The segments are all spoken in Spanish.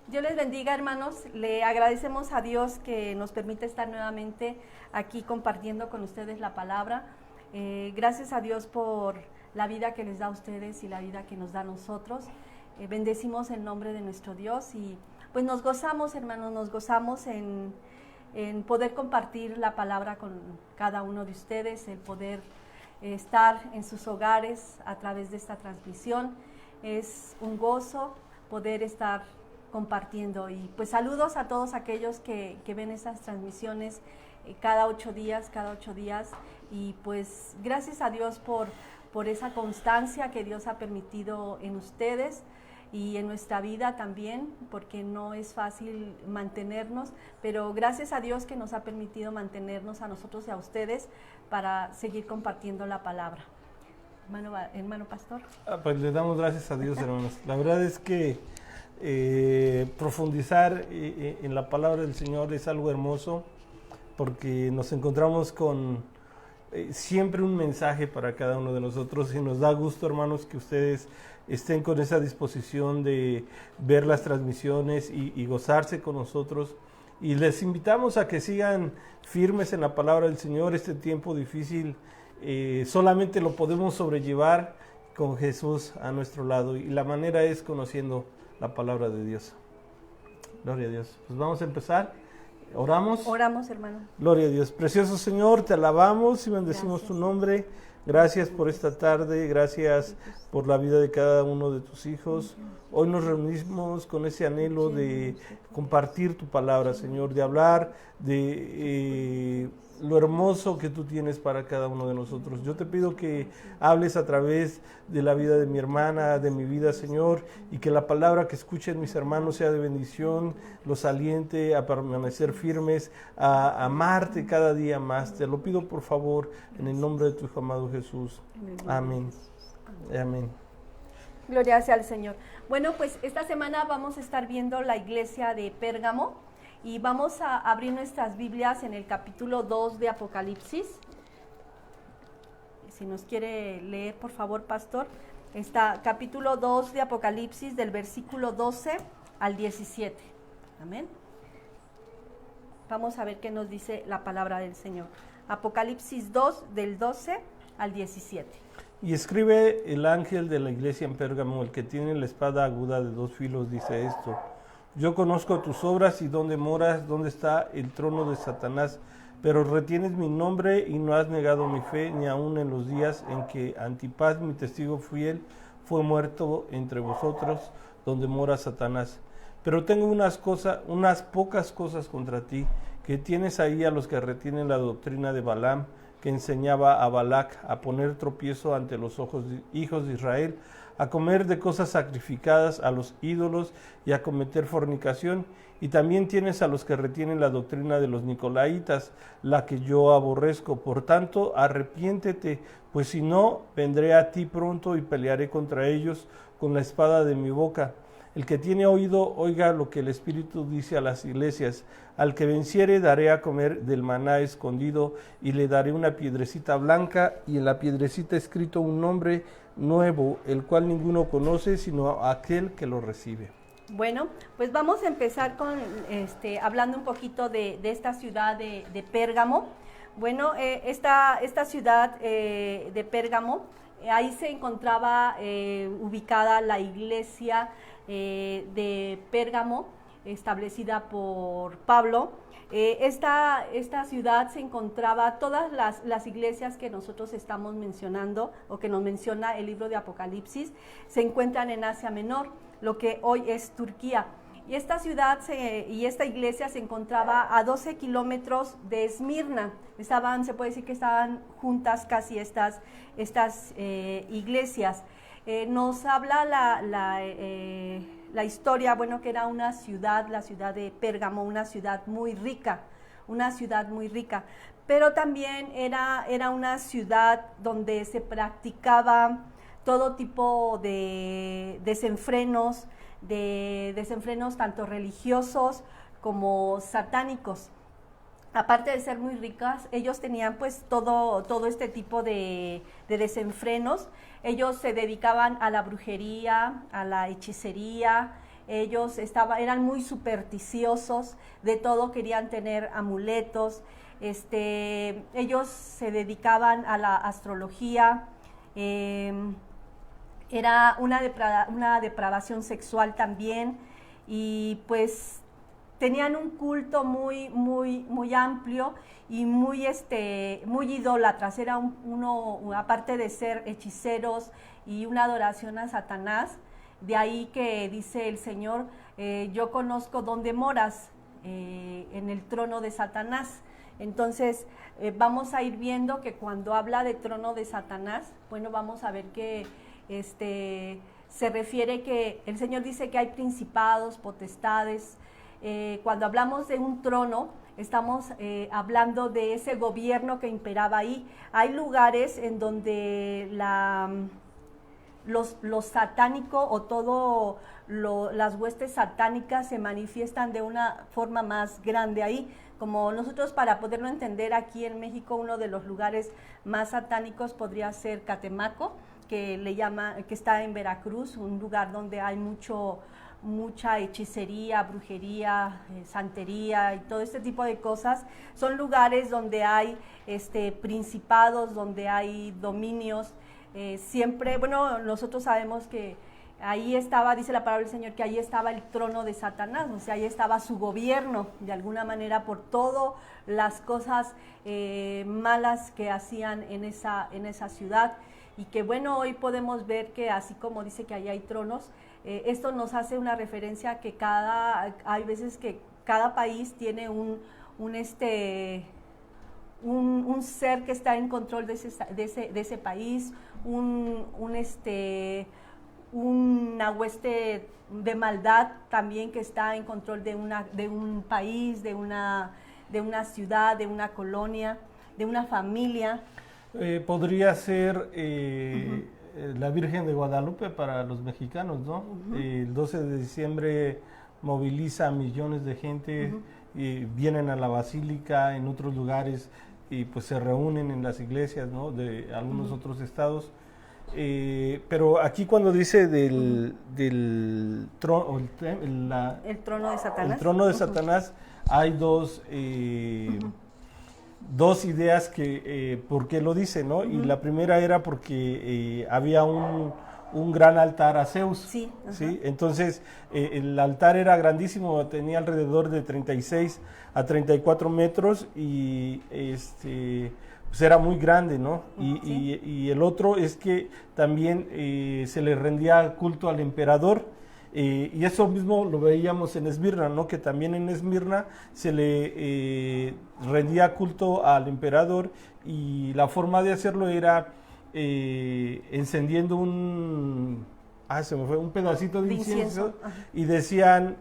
Dios les bendiga, hermanos. Le agradecemos a Dios que nos permite estar nuevamente aquí compartiendo con ustedes la palabra. Gracias a Dios por la vida que les da a ustedes y la vida que nos da a nosotros. Bendecimos el nombre de nuestro Dios y pues nos gozamos, hermanos, nos gozamos en poder compartir la palabra con cada uno de ustedes, el poder estar en sus hogares a través de esta transmisión. Es un gozo poder estar compartiendo y pues saludos a todos aquellos que ven estas transmisiones cada 8 días y pues gracias a Dios por esa constancia que Dios ha permitido en ustedes y en nuestra vida también, porque no es fácil mantenernos, pero gracias a Dios que nos ha permitido mantenernos a nosotros y a ustedes para seguir compartiendo la palabra. Hermano pastor. Pues le damos gracias a Dios, hermanos. La verdad es que profundizar en la palabra del Señor es algo hermoso, porque nos encontramos con siempre un mensaje para cada uno de nosotros y nos da gusto, hermanos, que ustedes estén con esa disposición de ver las transmisiones y gozarse con nosotros. Y les invitamos a que sigan firmes en la palabra del Señor. Este tiempo difícil solamente lo podemos sobrellevar con Jesús a nuestro lado, y la manera es conociendo la palabra de Dios. Gloria a Dios. Pues vamos a empezar. ¿Oramos? Oramos, hermano. Gloria a Dios. Precioso Señor, te alabamos y bendecimos tu nombre. Gracias por esta tarde, gracias por la vida de cada uno de tus hijos. Hoy nos reunimos con ese anhelo de compartir tu palabra, Señor, de hablar de lo hermoso que tú tienes para cada uno de nosotros. Yo te pido que hables a través de la vida de mi hermana, de mi vida, Señor, y que la palabra que escuchen mis hermanos sea de bendición, los aliente a permanecer firmes, a amarte cada día más. Te lo pido por favor, en el nombre de tu Hijo amado Jesús. Amén. Amén. Gloria sea al Señor. Bueno, pues esta semana vamos a estar viendo la iglesia de Pérgamo y vamos a abrir nuestras Biblias en el capítulo 2 de Apocalipsis. Si nos quiere leer, por favor, pastor. Está capítulo 2 de Apocalipsis, del versículo 12 al 17. Amén. Vamos a ver qué nos dice la palabra del Señor. Apocalipsis 2, del 12 al 17. Y escribe el ángel de la iglesia en Pérgamo, el que tiene la espada aguda de 2 filos, dice esto: yo conozco tus obras y dónde moras, dónde está el trono de Satanás, pero retienes mi nombre y no has negado mi fe, ni aun en los días en que Antipas, mi testigo fiel, fue muerto entre vosotros, donde mora Satanás. Pero tengo unas pocas cosas contra ti, que tienes ahí a los que retienen la doctrina de Balaam, que enseñaba a Balac a poner tropiezo ante los hijos de Israel, a comer de cosas sacrificadas a los ídolos y a cometer fornicación. Y también tienes a los que retienen la doctrina de los nicolaitas, la que yo aborrezco. Por tanto, arrepiéntete, pues si no, vendré a ti pronto y pelearé contra ellos con la espada de mi boca. El que tiene oído, oiga lo que el Espíritu dice a las iglesias. Al que venciere daré a comer del maná escondido, y le daré una piedrecita blanca, y en la piedrecita escrito un nombre nuevo, el cual ninguno conoce sino aquel que lo recibe. Bueno, pues vamos a empezar con hablando un poquito de esta ciudad de Pérgamo. Bueno, esta ciudad de Pérgamo, ahí se encontraba ubicada la iglesia de Pérgamo, establecida por Pablo. Esta ciudad se encontraba, todas las iglesias que nosotros estamos mencionando, o que nos menciona el libro de Apocalipsis, se encuentran en Asia Menor, lo que hoy es Turquía. Y esta ciudad y esta iglesia se encontraba a 12 kilómetros de Esmirna. Se puede decir que estaban juntas casi estas iglesias. Nos habla la historia, bueno, que era una ciudad, la ciudad de Pérgamo, una ciudad muy rica, pero también era una ciudad donde se practicaba todo tipo de desenfrenos tanto religiosos como satánicos. Aparte de ser muy ricas, ellos tenían pues todo este tipo de desenfrenos. Ellos se dedicaban a la brujería, a la hechicería, ellos eran muy supersticiosos, de todo querían tener amuletos, ellos se dedicaban a la astrología, era una depravación sexual también, y pues tenían un culto muy amplio y muy idólatras. Era aparte de ser hechiceros y una adoración a Satanás, de ahí que dice el Señor, yo conozco dónde moras, en el trono de Satanás. Entonces vamos a ir viendo que cuando habla de trono de Satanás, bueno, vamos a ver que se refiere que el Señor dice que hay principados, potestades. Cuando hablamos de un trono, estamos hablando de ese gobierno que imperaba ahí. Hay lugares en donde los satánicos o todo las huestes satánicas se manifiestan de una forma más grande ahí. Como nosotros, para poderlo entender, aquí en México uno de los lugares más satánicos podría ser Catemaco, que está en Veracruz, un lugar donde hay mucha hechicería, brujería, santería y todo este tipo de cosas. Son lugares donde hay principados, donde hay dominios. Siempre, bueno, nosotros sabemos que ahí estaba, dice la palabra del Señor, que ahí estaba el trono de Satanás, o sea, ahí estaba su gobierno, de alguna manera, por todas las cosas malas que hacían en esa ciudad. Y que bueno, hoy podemos ver que así como dice que ahí hay tronos, esto nos hace una referencia que hay veces que cada país tiene un ser que está en control de ese país, una hueste de maldad también que está en control de un país, de una ciudad, de una colonia, de una familia. Podría ser la Virgen de Guadalupe para los mexicanos, ¿no? El 12 de diciembre moviliza a millones de gente, y vienen a la basílica, en otros lugares, y pues se reúnen en las iglesias, ¿no? De algunos otros estados. Pero aquí cuando dice del trono, el trono de Satanás. El trono de Satanás, hay dos ideas que por qué lo dice, ¿no? Y la primera era porque había un gran altar a Zeus. Sí. ¿Sí? Entonces el altar era grandísimo, tenía alrededor de 36 a 34 metros y pues era muy grande, ¿no? Y el otro es que también se le rendía culto al emperador. Y eso mismo lo veíamos en Esmirna, ¿no? Que también en Esmirna se le rendía culto al emperador, y la forma de hacerlo era encendiendo un pedacito de incienso y decían,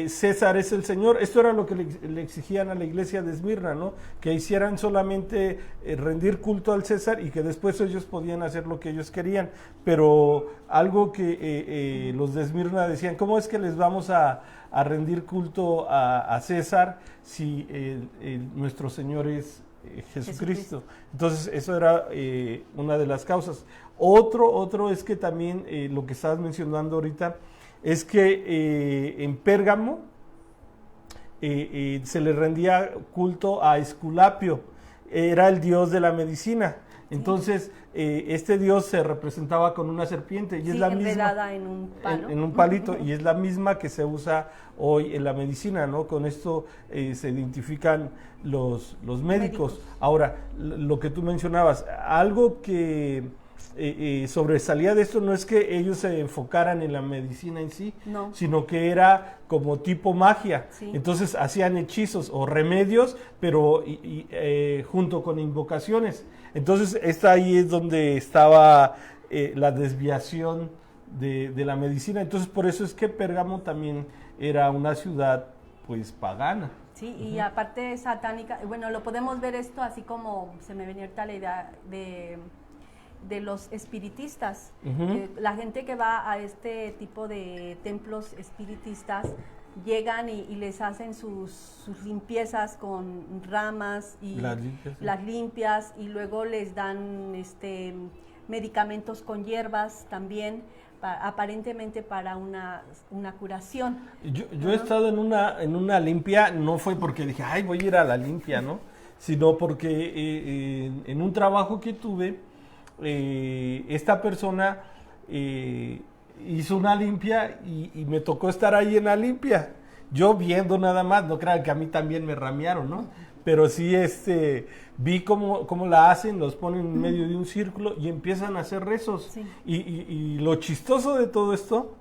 César es el Señor. Esto era lo que le exigían a la iglesia de Esmirna, ¿no? Que hicieran solamente rendir culto al César, y que después ellos podían hacer lo que ellos querían. Pero algo que los de Esmirna decían, ¿cómo es que les vamos a rendir culto a César si nuestro Señor es Jesucristo? Entonces eso era una de las causas. Otro es que también lo que estabas mencionando ahorita es que en Pérgamo se le rendía culto a Esculapio, era el dios de la medicina. Entonces este dios se representaba con una serpiente, y es la misma en un palo. En un palito, y es la misma que se usa hoy en la medicina, ¿no? Con esto se identifican los médicos. Ahora, lo que tú mencionabas, algo que sobresalía de esto no es que ellos se enfocaran en la medicina en sí, no, sino que era como tipo magia. Sí. Entonces hacían hechizos o remedios, pero junto con invocaciones. Entonces ahí es donde estaba la desviación de la medicina. Entonces por eso es que Pérgamo también era una ciudad pues pagana. Sí, y aparte satánica. Bueno, lo podemos ver esto así como se me venía ahorita la idea de los espiritistas. La gente que va a este tipo de templos espiritistas llegan y les hacen sus limpiezas con ramas y las limpias, y luego les dan medicamentos con hierbas también aparentemente para una curación. Yo he estado en una limpia, no fue porque dije, ay, voy a ir a la limpia, ¿no? Sino porque en un trabajo que tuve, esta persona hizo una limpia y me tocó estar ahí en la limpia. Yo viendo nada más, no crean que a mí también me ramearon, ¿no? Pero sí vi cómo la hacen, los ponen en medio de un círculo y empiezan a hacer rezos. Sí. Y lo chistoso de todo esto,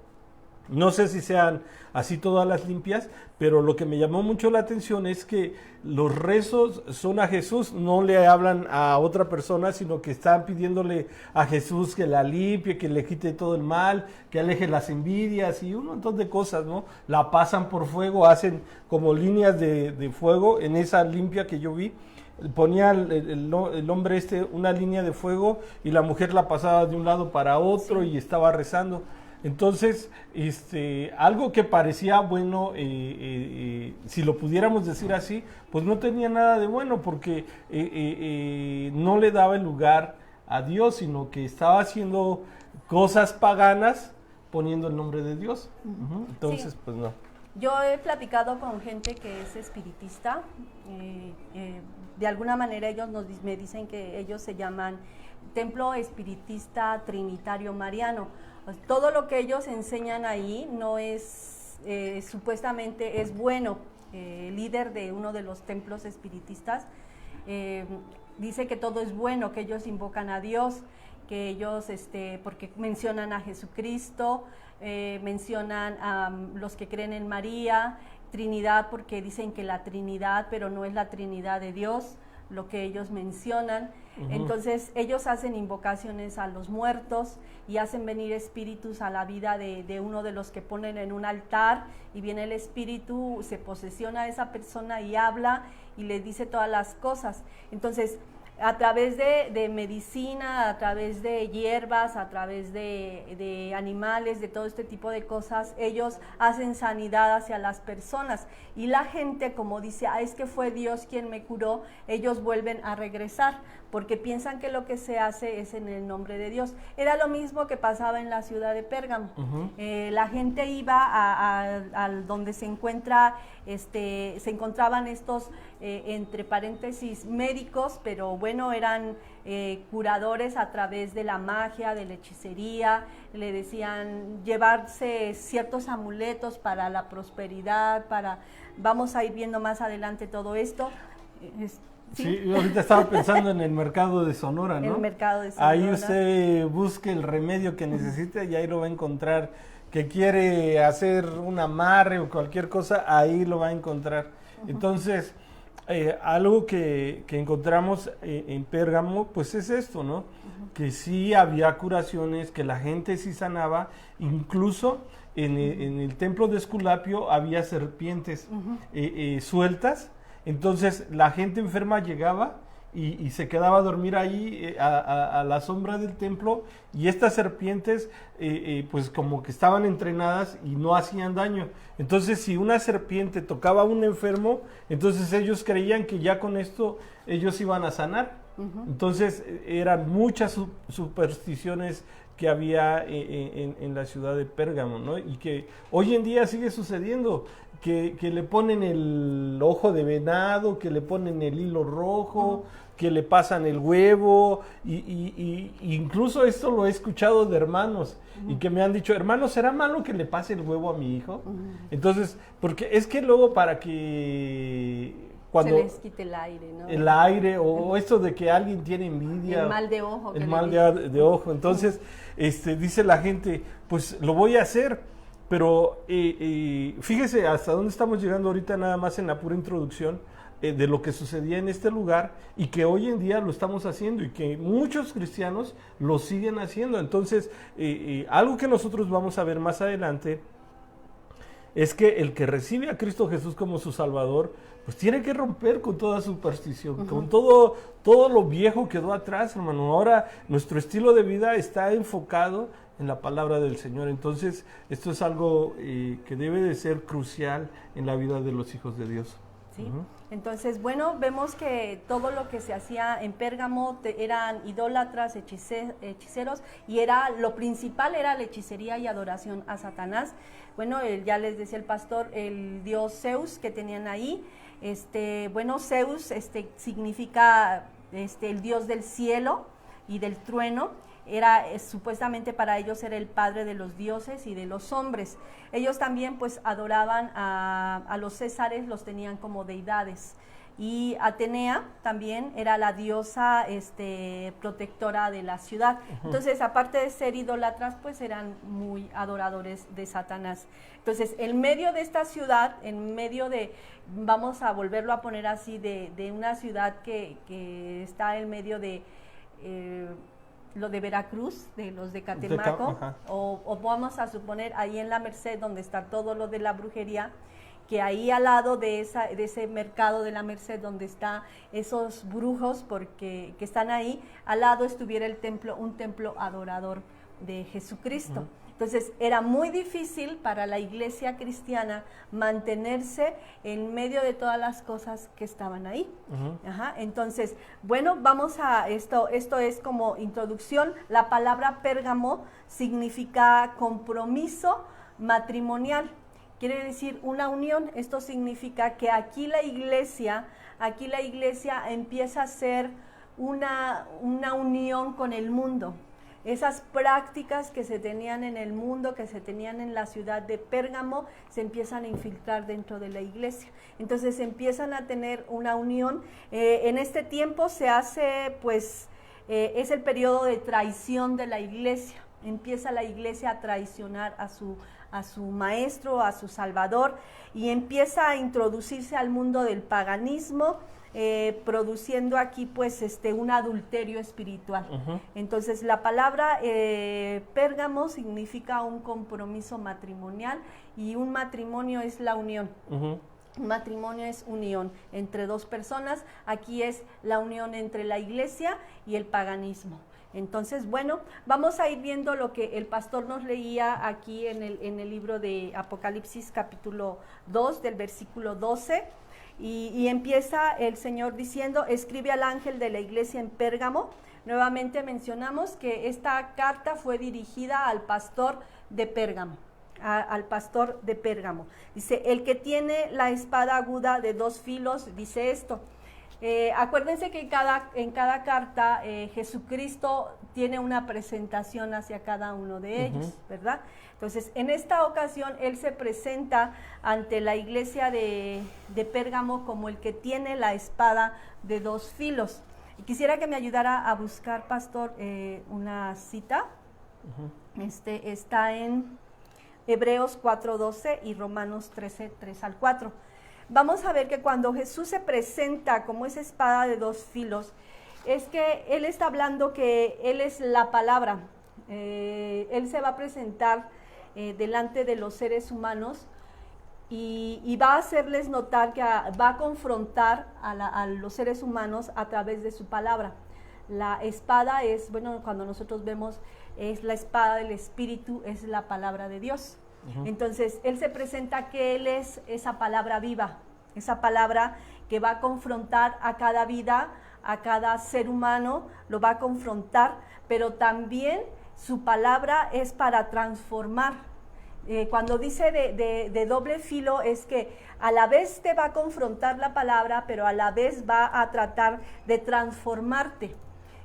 no sé si sean así todas las limpias, pero lo que me llamó mucho la atención es que los rezos son a Jesús, no le hablan a otra persona, sino que están pidiéndole a Jesús que la limpie, que le quite todo el mal, que aleje las envidias y un montón de cosas, ¿no? La pasan por fuego, hacen como líneas de fuego en esa limpia que yo vi. Ponía el hombre una línea de fuego y la mujer la pasaba de un lado para otro, sí, y estaba rezando. Entonces, algo que parecía bueno, si lo pudiéramos decir así, pues no tenía nada de bueno, porque no le daba el lugar a Dios, sino que estaba haciendo cosas paganas poniendo el nombre de Dios. Entonces, sí, pues no. Yo he platicado con gente que es espiritista, de alguna manera ellos me dicen que ellos se llaman Templo Espiritista Trinitario Mariano. Todo lo que ellos enseñan ahí no es, supuestamente es bueno. El líder de uno de los templos espiritistas dice que todo es bueno, que ellos invocan a Dios, que ellos, porque mencionan a Jesucristo, mencionan a los que creen en María, Trinidad, porque dicen que la Trinidad, pero no es la Trinidad de Dios, lo que ellos mencionan. Entonces ellos hacen invocaciones a los muertos y hacen venir espíritus a la vida de uno de los que ponen en un altar, y viene el espíritu, se posesiona a esa persona y habla y le dice todas las cosas. Entonces, a través de medicina, a través de hierbas, a través de animales, de todo este tipo de cosas, ellos hacen sanidad hacia las personas. Y la gente, como dice, es que fue Dios quien me curó, ellos vuelven a regresar, porque piensan que lo que se hace es en el nombre de Dios. Era lo mismo que pasaba en la ciudad de Pérgamo. La gente iba a donde se encontraban estos, entre paréntesis, médicos, pero bueno, eran curadores a través de la magia, de la hechicería. Le decían llevarse ciertos amuletos para la prosperidad, vamos a ir viendo más adelante todo esto. Sí, yo ahorita estaba pensando en el mercado de Sonora, ¿no? El mercado de Sonora. Ahí usted busque el remedio que necesite y ahí lo va a encontrar. Que quiere hacer un amarre o cualquier cosa, ahí lo va a encontrar. Entonces, algo que encontramos en Pérgamo, pues es esto, ¿no? Que sí había curaciones, que la gente sí sanaba, incluso en el templo de Esculapio había serpientes sueltas. Entonces la gente enferma llegaba y se quedaba a dormir ahí a la sombra del templo, y estas serpientes pues como que estaban entrenadas y no hacían daño. Entonces si una serpiente tocaba a un enfermo, entonces ellos creían que ya con esto ellos iban a sanar. Entonces eran muchas supersticiones que había en la ciudad de Pérgamo, ¿no? Y que hoy en día sigue sucediendo. Que le ponen el ojo de venado, que le ponen el hilo rojo, que le pasan el huevo, y incluso esto lo he escuchado de hermanos, y que me han dicho, hermano, ¿será malo que le pase el huevo a mi hijo? Entonces, porque es que luego para que cuando se les quite el aire, ¿no? El aire, o esto de que alguien tiene envidia. El mal de ojo. El mal de ojo. Entonces, dice la gente, pues lo voy a hacer. Pero fíjese hasta dónde estamos llegando ahorita, nada más en la pura introducción de lo que sucedía en este lugar, y que hoy en día lo estamos haciendo y que muchos cristianos lo siguen haciendo. Entonces, algo que nosotros vamos a ver más adelante es que el que recibe a Cristo Jesús como su Salvador, pues tiene que romper con toda superstición, con todo lo viejo que quedó atrás, hermano. Ahora nuestro estilo de vida está enfocado en la palabra del Señor. Entonces, esto es algo que debe de ser crucial en la vida de los hijos de Dios. ¿sí? Entonces, bueno, vemos que todo lo que se hacía en Pérgamo eran idólatras, hechiceros, y lo principal era la hechicería y adoración a Satanás. Bueno, ya les decía el pastor, el dios Zeus que tenían ahí, bueno, Zeus significa el dios del cielo y del trueno. Supuestamente para ellos era el padre de los dioses y de los hombres. Ellos también pues adoraban a los césares, los tenían como deidades. Y Atenea también era la diosa protectora de la ciudad. Entonces, aparte de ser idólatras, pues eran muy adoradores de Satanás. Entonces, en medio de esta ciudad, en medio de, vamos a volverlo a poner así, de una ciudad que está en medio de lo de Veracruz, de los de Catemaco, o vamos a suponer ahí en la Merced, donde está todo lo de la brujería, que ahí al lado de ese mercado de la Merced, donde están esos brujos que están ahí, al lado estuviera un templo adorador de Jesucristo. Entonces era muy difícil para la iglesia cristiana mantenerse en medio de todas las cosas que estaban ahí. Entonces, bueno, vamos a esto es como introducción. La palabra Pérgamo significa compromiso matrimonial. Quiere decir una unión. Esto significa que aquí la iglesia empieza a ser una unión con el mundo. Esas prácticas que se tenían en el mundo, que se tenían en la ciudad de Pérgamo, se empiezan a infiltrar dentro de la iglesia. Entonces empiezan a tener una unión. En este tiempo se hace, pues, es el periodo de traición de la iglesia. Empieza la iglesia a traicionar a su maestro, a su salvador, y empieza a introducirse al mundo del paganismo, produciendo aquí pues un adulterio espiritual. Entonces la palabra Pérgamo significa un compromiso matrimonial, y un matrimonio es la unión. Un matrimonio es unión entre dos personas. Aquí es la unión entre la iglesia y el paganismo. Entonces, bueno, vamos a ir viendo lo que el pastor nos leía aquí en el libro de Apocalipsis capítulo 2 del versículo 12. Y empieza el Señor diciendo: escribe al ángel de la iglesia en Pérgamo. Nuevamente mencionamos que esta carta fue dirigida al pastor de Pérgamo. Al pastor de Pérgamo. Dice: el que tiene la espada aguda de 2 filos, dice esto. Acuérdense que en cada carta Jesucristo tiene una presentación hacia cada uno de ellos, ¿verdad? Entonces, en esta ocasión, Él se presenta ante la iglesia de Pérgamo como el que tiene la espada de 2 filos. Y quisiera que me ayudara a buscar, pastor, una cita. Está en Hebreos 4:12 y Romanos 13, 3 al 4. Vamos a ver que cuando Jesús se presenta como esa espada de 2 filos, es que Él está hablando que Él es la palabra. Él se va a presentar delante de los seres humanos y va a hacerles notar que va a confrontar a los seres humanos a través de su palabra. La espada es, bueno, cuando nosotros vemos, es la espada del Espíritu, es la palabra de Dios. Entonces, Él se presenta que Él es esa palabra viva, esa palabra que va a confrontar a cada vida, a cada ser humano, lo va a confrontar, pero también su palabra es para transformar. Cuando dice de doble filo, es que a la vez te va a confrontar la palabra, pero a la vez va a tratar de transformarte.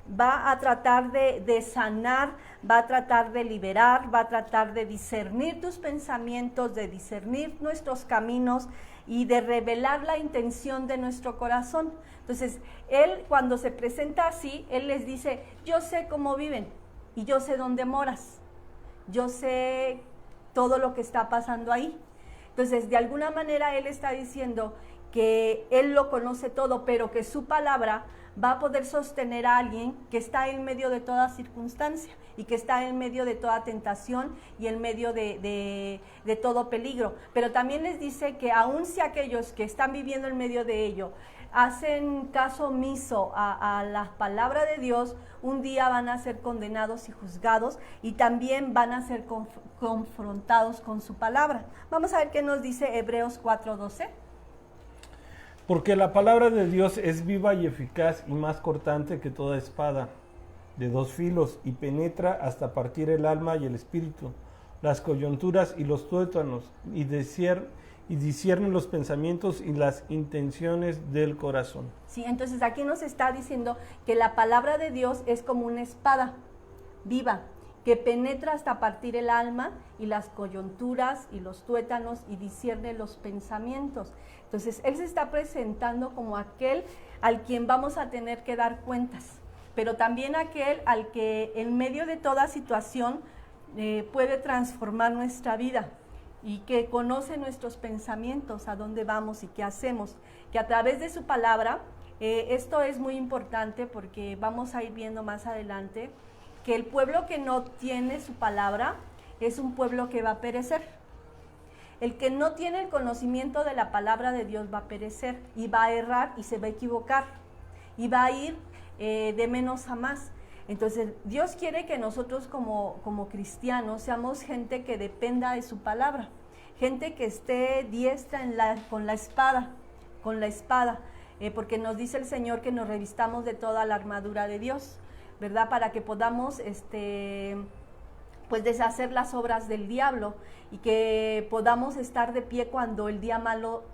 Va a tratar de sanar, va a tratar de liberar, va a tratar de discernir tus pensamientos, de discernir nuestros caminos y de revelar la intención de nuestro corazón. Entonces, Él cuando se presenta así, Él les dice: yo sé cómo viven y yo sé dónde moras, yo sé todo lo que está pasando ahí. Entonces, de alguna manera Él está diciendo que Él lo conoce todo, pero que su palabra va a poder sostener a alguien que está en medio de toda circunstancia y que está en medio de toda tentación y en medio de todo peligro. Pero también les dice que aun si aquellos que están viviendo en medio de ello hacen caso omiso a la palabra de Dios, un día van a ser condenados y juzgados, y también van a ser confrontados con su palabra. Vamos a ver qué nos dice Hebreos 4:12. Porque la palabra de Dios es viva y eficaz y más cortante que toda espada de dos filos y penetra hasta partir el alma y el espíritu, las coyunturas y los tuétanos y discierne los pensamientos y las intenciones del corazón. Sí, entonces aquí nos está diciendo que la palabra de Dios es como una espada viva que penetra hasta partir el alma y las coyunturas y los tuétanos y discierne los pensamientos. Entonces Él se está presentando como aquel al quien vamos a tener que dar cuentas, pero también aquel al que en medio de toda situación puede transformar nuestra vida y que conoce nuestros pensamientos, a dónde vamos y qué hacemos, que a través de su palabra, esto es muy importante porque vamos a ir viendo más adelante, que el pueblo que no tiene su palabra es un pueblo que va a perecer. El que no tiene el conocimiento de la palabra de Dios va a perecer y va a errar y se va a equivocar y va a ir de menos a más. Entonces Dios quiere que nosotros como cristianos seamos gente que dependa de su palabra, gente que esté diestra con la espada, porque nos dice el Señor que nos revistamos de toda la armadura de Dios, ¿verdad? Para que podamos pues deshacer las obras del diablo y que podamos estar de pie cuando el día malo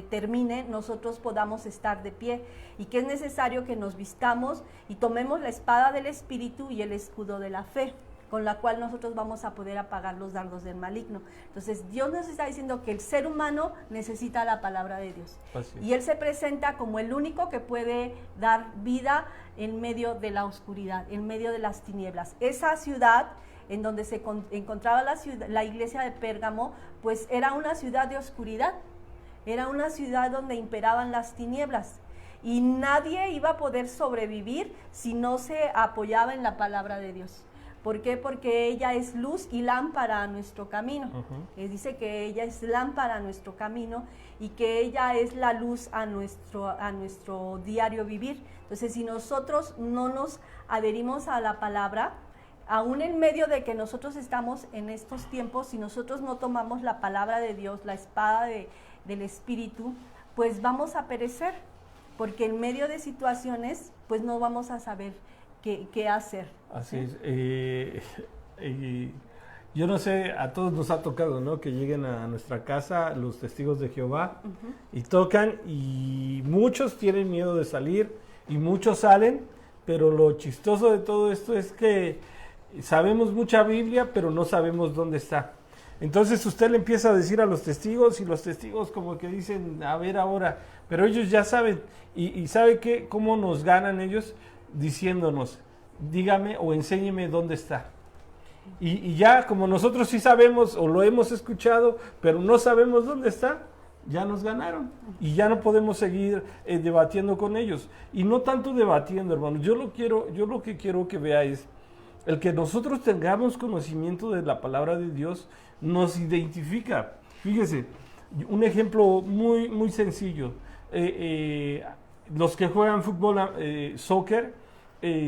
termine, nosotros podamos estar de pie, y que es necesario que nos vistamos y tomemos la espada del Espíritu y el escudo de la fe, con la cual nosotros vamos a poder apagar los dardos del maligno. Entonces Dios nos está diciendo que el ser humano necesita la palabra de Dios. Y Él se presenta como el único que puede dar vida en medio de la oscuridad, en medio de las tinieblas. Esa ciudad en donde se encontraba la iglesia de Pérgamo, pues era una ciudad de oscuridad, era una ciudad donde imperaban las tinieblas, y nadie iba a poder sobrevivir si no se apoyaba en la palabra de Dios. ¿Por qué? Porque ella es luz y lámpara a nuestro camino. Dice que ella es lámpara a nuestro camino y que ella es la luz a nuestro diario vivir. Entonces, si nosotros no nos adherimos a la palabra, aún en medio de que nosotros estamos en estos tiempos, si nosotros no tomamos la palabra de Dios, la espada del Espíritu, pues vamos a perecer, porque en medio de situaciones, pues no vamos a saber qué hacer. Así es. Yo no sé, a todos nos ha tocado, ¿no?, que lleguen a nuestra casa los testigos de Jehová y tocan, y muchos tienen miedo de salir y muchos salen, pero lo chistoso de todo esto es que sabemos mucha Biblia, pero no sabemos dónde está. Entonces usted le empieza a decir a los testigos, y los testigos como que dicen, a ver ahora, pero ellos ya saben. Y ¿sabe qué? ¿Cómo nos ganan ellos? Diciéndonos, dígame o enséñeme dónde está. Y ya como nosotros sí sabemos o lo hemos escuchado, pero no sabemos dónde está, ya nos ganaron y ya no podemos seguir debatiendo con ellos. Y no tanto debatiendo, hermano. Yo lo que quiero que vea es el que nosotros tengamos conocimiento de la palabra de Dios nos identifica. Fíjese, un ejemplo muy, muy sencillo. Los que juegan fútbol, soccer,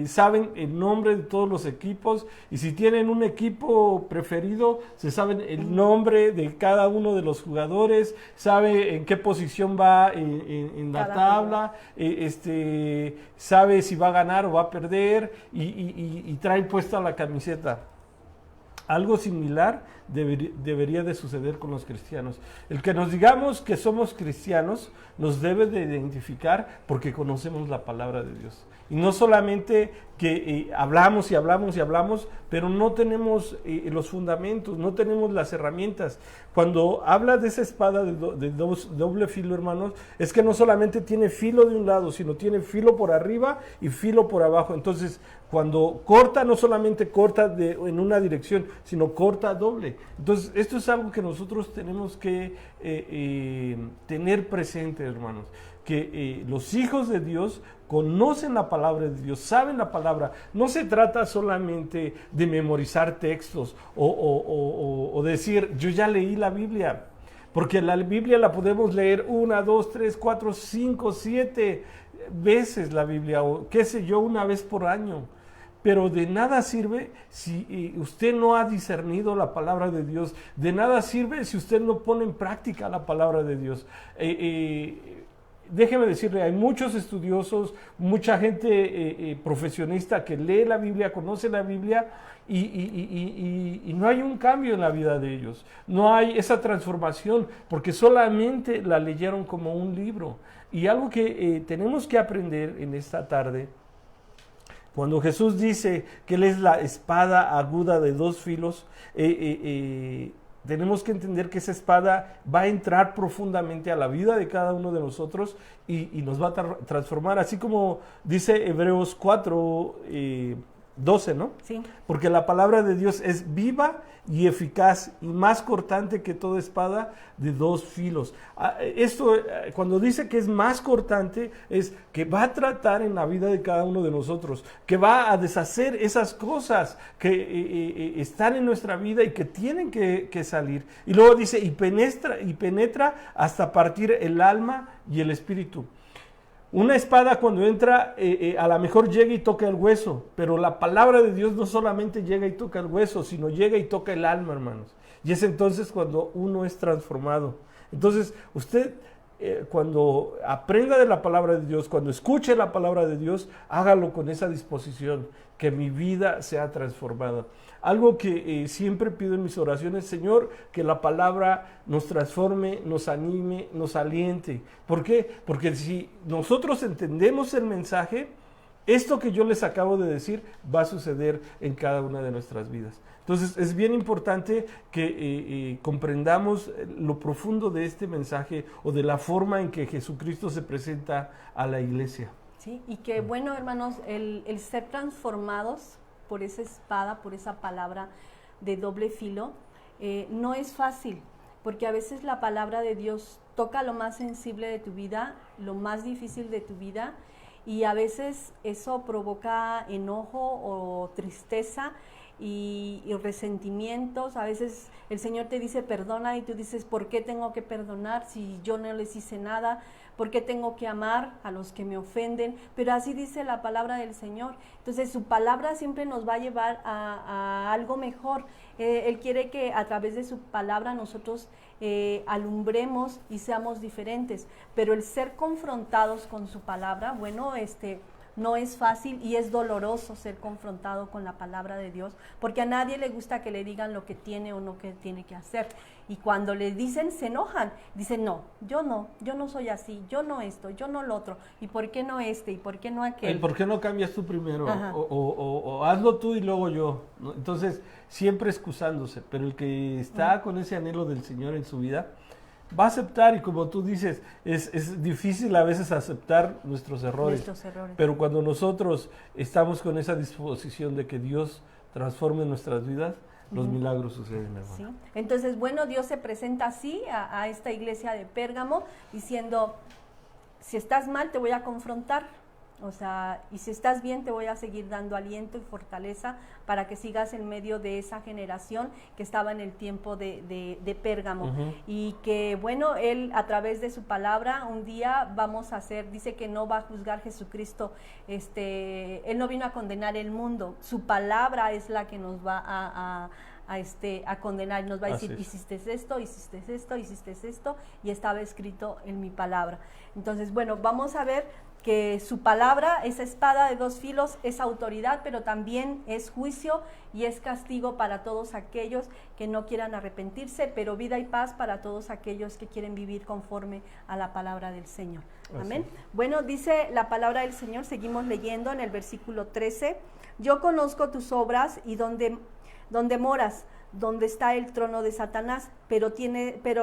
saben el nombre de todos los equipos, y si tienen un equipo preferido, se saben el nombre de cada uno de los jugadores, sabe en qué posición va en la tabla, sabe si va a ganar o va a perder, y trae puesta la camiseta. Algo similar debería de suceder con los cristianos. El que nos digamos que somos cristianos nos debe de identificar porque conocemos la palabra de Dios. Y no solamente que hablamos y hablamos y hablamos, pero no tenemos los fundamentos, no tenemos las herramientas. Cuando habla de esa espada de doble filo, hermanos, es que no solamente tiene filo de un lado, sino tiene filo por arriba y filo por abajo. Entonces, cuando corta, no solamente corta en una dirección, sino corta doble. Entonces, esto es algo que nosotros tenemos que tener presente, hermanos, que los hijos de Dios conocen la palabra de Dios, saben la palabra. No se trata solamente de memorizar textos o decir, yo ya leí la Biblia, porque la Biblia la podemos leer 1, 2, 3, 4, 5, 7 veces la Biblia, o qué sé yo, una vez por año. Pero de nada sirve si usted no ha discernido la palabra de Dios. De nada sirve si usted no pone en práctica la palabra de Dios. déjeme decirle, hay muchos estudiosos, mucha gente profesionista que lee la Biblia, conoce la Biblia y no hay un cambio en la vida de ellos. No hay esa transformación porque solamente la leyeron como un libro. Y algo que tenemos que aprender en esta tarde, cuando Jesús dice que Él es la espada aguda de dos filos, tenemos que entender que esa espada va a entrar profundamente a la vida de cada uno de nosotros y nos va a transformar, así como dice Hebreos 4, 12, ¿no? Sí. Porque la palabra de Dios es viva y eficaz y más cortante que toda espada de dos filos. Esto, cuando dice que es más cortante, es que va a tratar en la vida de cada uno de nosotros, que va a deshacer esas cosas que están en nuestra vida y que tienen que salir. Y luego dice, y penetra hasta partir el alma y el espíritu. Una espada cuando entra, a lo mejor llega y toca el hueso, pero la palabra de Dios no solamente llega y toca el hueso, sino llega y toca el alma, hermanos. Y es entonces cuando uno es transformado. Entonces, usted cuando aprenda de la palabra de Dios, cuando escuche la palabra de Dios, hágalo con esa disposición, que mi vida sea transformada. Algo que siempre pido en mis oraciones, Señor, que la palabra nos transforme, nos anime, nos aliente. ¿Por qué? Porque si nosotros entendemos el mensaje, esto que yo les acabo de decir va a suceder en cada una de nuestras vidas. Entonces es bien importante que comprendamos lo profundo de este mensaje o de la forma en que Jesucristo se presenta a la iglesia. Sí, y que bueno, hermanos, el ser transformados por esa espada, por esa palabra de doble filo, no es fácil, porque a veces la palabra de Dios toca lo más sensible de tu vida, lo más difícil de tu vida, y a veces eso provoca enojo o tristeza y resentimientos. A veces el Señor te dice perdona y tú dices, ¿por qué tengo que perdonar si yo no les hice nada? ¿Por qué tengo que amar a los que me ofenden? Pero así dice la palabra del Señor. Entonces su palabra siempre nos va a llevar a algo mejor. Él quiere que a través de su palabra nosotros alumbremos y seamos diferentes. Pero el ser confrontados con su palabra, bueno, no es fácil y es doloroso ser confrontado con la palabra de Dios, porque a nadie le gusta que le digan lo que tiene o no que tiene que hacer. Y cuando le dicen, se enojan, dicen, no soy así, yo no esto, yo no lo otro, ¿y por qué no este? ¿Y por qué no aquel? ¿Por qué no cambias tú primero? O hazlo tú y luego yo, ¿no? Entonces, siempre excusándose, pero el que está con ese anhelo del Señor en su vida, va a aceptar, y como tú dices, es difícil a veces aceptar nuestros errores, pero cuando nosotros estamos con esa disposición de que Dios transforme nuestras vidas, los milagros suceden, hermano. ¿Sí? Entonces, bueno, Dios se presenta así a esta iglesia de Pérgamo, diciendo, si estás mal te voy a confrontar, o sea, y si estás bien te voy a seguir dando aliento y fortaleza para que sigas en medio de esa generación que estaba en el tiempo de Pérgamo. Y que bueno, Él a través de su palabra un día vamos a hacer, dice que no va a juzgar Jesucristo, Él no vino a condenar el mundo, su palabra es la que nos va a condenar, nos va a decir, hiciste esto, hiciste esto, hiciste esto, y estaba escrito en mi palabra. Entonces, bueno, vamos a ver que su palabra, esa espada de dos filos, es autoridad, pero también es juicio y es castigo para todos aquellos que no quieran arrepentirse, pero vida y paz para todos aquellos que quieren vivir conforme a la palabra del Señor. Amén. Bueno, dice la palabra del Señor, seguimos leyendo en el versículo 13, yo conozco tus obras y donde moras, donde está el trono de Satanás, pero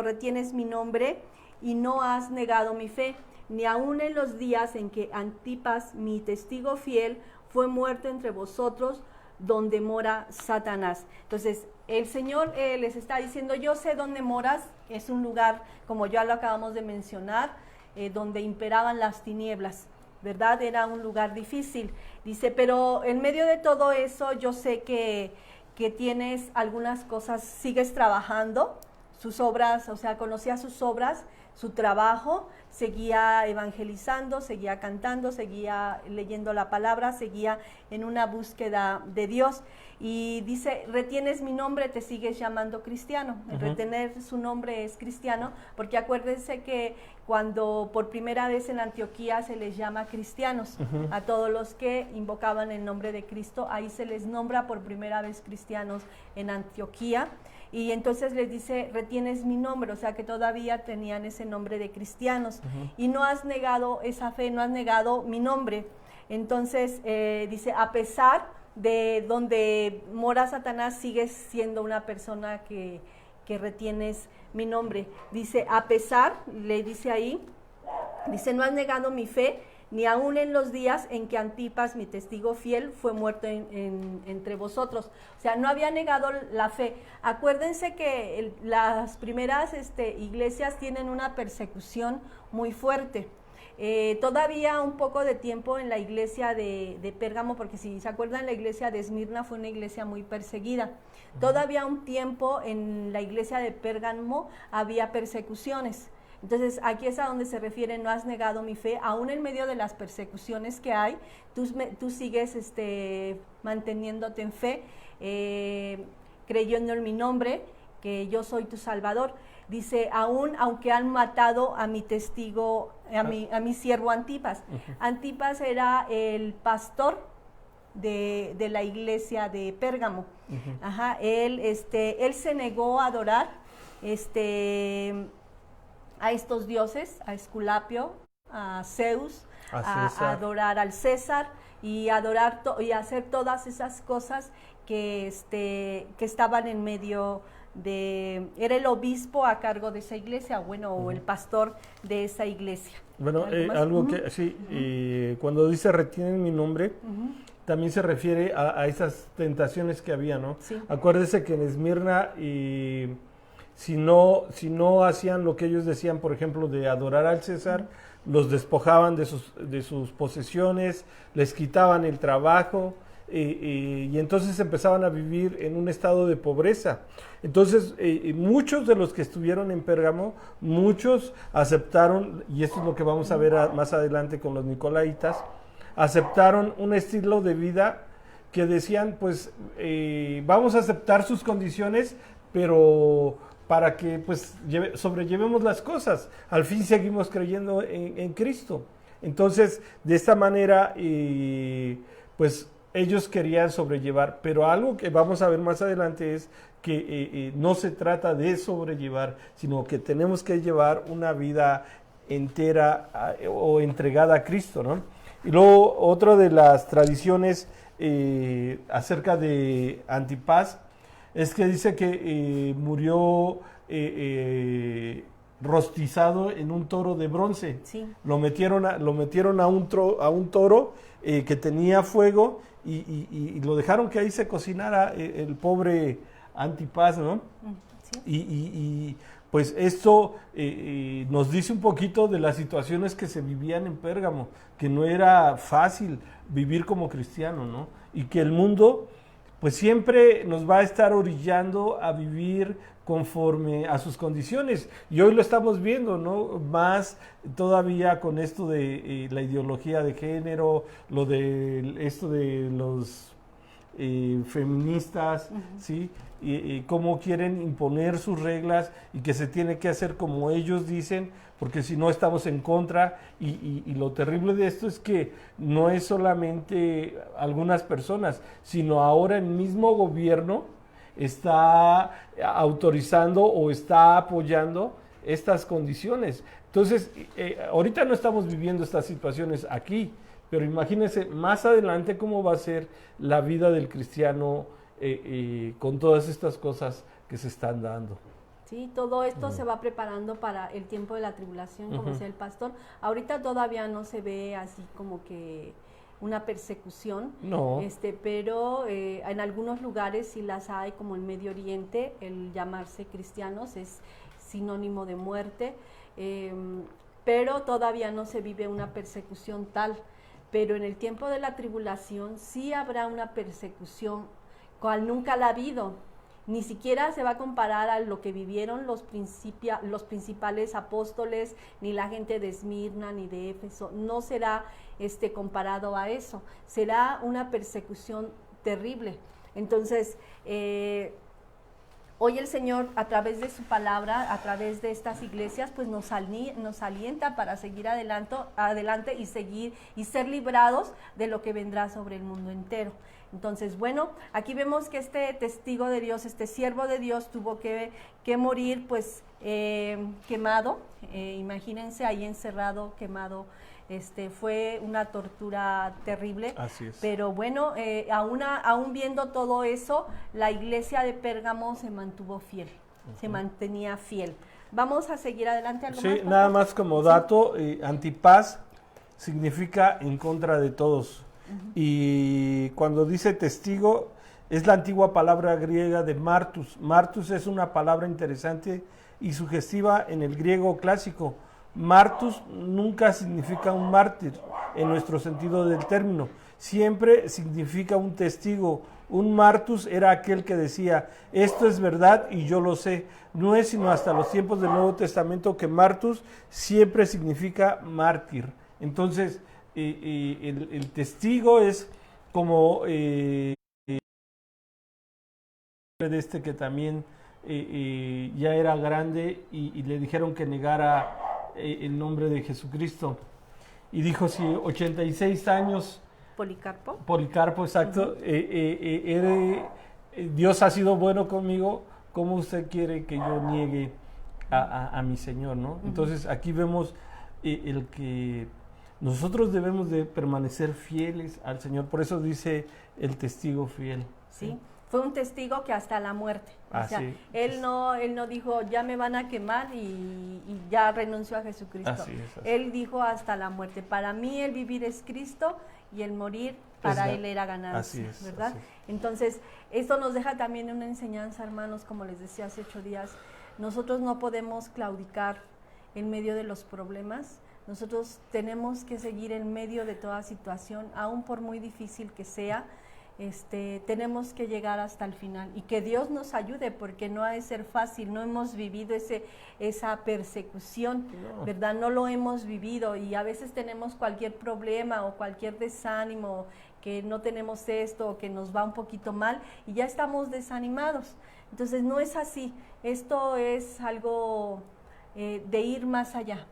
retienes mi nombre y no has negado mi fe, ni aun en los días en que Antipas, mi testigo fiel, fue muerto entre vosotros, donde mora Satanás. Entonces, el Señor les está diciendo, yo sé dónde moras, es un lugar, como ya lo acabamos de mencionar, donde imperaban las tinieblas, ¿verdad? Era un lugar difícil. Dice, pero en medio de todo eso, yo sé que tienes algunas cosas, sigues trabajando, sus obras, o sea, conocía sus obras, su trabajo, seguía evangelizando, seguía cantando, seguía leyendo la palabra, seguía en una búsqueda de Dios. Y dice, retienes mi nombre, te sigues llamando cristiano. El retener su nombre es cristiano, porque acuérdense que cuando por primera vez en Antioquía se les llama cristianos, a todos los que invocaban el nombre de Cristo, ahí se les nombra por primera vez cristianos en Antioquía. Y entonces les dice, retienes mi nombre, o sea que todavía tenían ese nombre de cristianos. Y no has negado esa fe, no has negado mi nombre. Entonces dice, a pesar de donde mora Satanás, sigues siendo una persona que retienes mi nombre. Dice, a pesar, le dice ahí, dice, no has negado mi fe, ni aun en los días en que Antipas, mi testigo fiel, fue muerto entre vosotros. O sea, no había negado la fe. Acuérdense que las primeras iglesias tienen una persecución muy fuerte. Todavía un poco de tiempo en la iglesia de Pérgamo, porque si se acuerdan, la iglesia de Esmirna fue una iglesia muy perseguida. Todavía un tiempo en la iglesia de Pérgamo había persecuciones. Entonces, aquí es a donde se refiere, no has negado mi fe, aún en medio de las persecuciones que hay, tú sigues manteniéndote en fe, creyendo en mi nombre, que yo soy tu Salvador. Dice, aunque han matado a mi testigo, a mi siervo Antipas. Antipas era el pastor de la iglesia de Pérgamo. Él se negó a adorar a estos dioses, a Esculapio, a Zeus, a adorar al César y y hacer todas esas cosas que estaban en medio era el obispo a cargo de esa iglesia, o el pastor de esa iglesia. Bueno, algo que sí, cuando dice retienen mi nombre, también se refiere a esas tentaciones que había, ¿no? Sí. Acuérdese que en Esmirna si no hacían lo que ellos decían, por ejemplo, de adorar al César, los despojaban de sus posesiones, les quitaban el trabajo, y entonces empezaban a vivir en un estado de pobreza. Entonces, muchos de los que estuvieron en Pérgamo, muchos aceptaron, y esto es lo que vamos a ver más adelante con los nicolaitas, aceptaron un estilo de vida que decían, pues, vamos a aceptar sus condiciones, pero para que pues sobrellevemos las cosas. Al fin seguimos creyendo en Cristo. Entonces, de esta manera, pues ellos querían sobrellevar, pero algo que vamos a ver más adelante es que no se trata de sobrellevar, sino que tenemos que llevar una vida entera o entregada a Cristo, ¿no? Y luego, otra de las tradiciones acerca de Antipas es que dice que murió rostizado en un toro de bronce. Sí. Lo metieron a un toro que tenía fuego y lo dejaron que ahí se cocinara el pobre Antipas, ¿no? Sí. Y pues esto nos dice un poquito de las situaciones que se vivían en Pérgamo, que no era fácil vivir como cristiano, ¿no? Y que el mundo pues siempre nos va a estar orillando a vivir conforme a sus condiciones. Y hoy lo estamos viendo, ¿no? Más todavía con esto de la ideología de género, esto de los feministas, ¿sí? Y cómo quieren imponer sus reglas y que se tiene que hacer como ellos dicen, porque si no estamos en contra. Y lo terrible de esto es que no es solamente algunas personas, sino ahora el mismo gobierno está autorizando o está apoyando estas condiciones. Entonces, ahorita no estamos viviendo estas situaciones aquí, pero imagínense más adelante cómo va a ser la vida del cristiano con todas estas cosas que se están dando. Sí, todo esto se va preparando para el tiempo de la tribulación, como decía el pastor. Ahorita todavía no se ve así como que una persecución, no. Pero en algunos lugares sí las hay, como en Medio Oriente, el llamarse cristianos es sinónimo de muerte, pero todavía no se vive una persecución tal. Pero en el tiempo de la tribulación sí habrá una persecución, cual nunca la ha habido. Ni siquiera se va a comparar a lo que vivieron los principales apóstoles, ni la gente de Esmirna, ni de Éfeso. No será comparado a eso. Será una persecución terrible. Entonces, hoy el Señor, a través de su palabra, a través de estas iglesias, pues nos alienta para seguir adelante y seguir y ser librados de lo que vendrá sobre el mundo entero. Entonces, bueno, aquí vemos que este testigo de Dios, este siervo de Dios, tuvo que morir, pues, quemado. Imagínense ahí encerrado, quemado. Fue una tortura terrible. Así es. Pero bueno, aún viendo todo eso, la iglesia de Pérgamo se mantuvo fiel, se mantenía fiel. Vamos a seguir adelante. ¿Algo más, nada más como dato, Antipas significa en contra de todos. Y cuando dice testigo, es la antigua palabra griega de martus. Martus es una palabra interesante y sugestiva en el griego clásico. Martus nunca significa un mártir en nuestro sentido del término, siempre significa un testigo. Un martus era aquel que decía, esto es verdad y yo lo sé. No es sino hasta los tiempos del Nuevo Testamento que martus siempre significa mártir. Entonces, el testigo es como de que también ya era grande y le dijeron que negara el nombre de Jesucristo. Y dijo, si 86 años... Policarpo, exacto. Dios ha sido bueno conmigo, ¿cómo usted quiere que yo niegue a mi Señor, no? Entonces, aquí vemos el que nosotros debemos de permanecer fieles al Señor. Por eso dice el testigo fiel. Sí. Fue un testigo que hasta la muerte. O sea, él no dijo, ya me van a quemar y ya renunció a Jesucristo. Así es. Él dijo hasta la muerte. Para mí el vivir es Cristo y el morir para él era ganancia, ¿verdad? Así es. Entonces, esto nos deja también una enseñanza, hermanos, como les decía hace 8 días. Nosotros no podemos claudicar en medio de los problemas. Nosotros tenemos que seguir en medio de toda situación, aun por muy difícil que sea. Tenemos que llegar hasta el final y que Dios nos ayude, porque no ha de ser fácil. No hemos vivido esa persecución, ¿verdad? No lo hemos vivido y a veces tenemos cualquier problema o cualquier desánimo, que no tenemos esto o que nos va un poquito mal y ya estamos desanimados. Entonces no es así. Esto es algo de ir más allá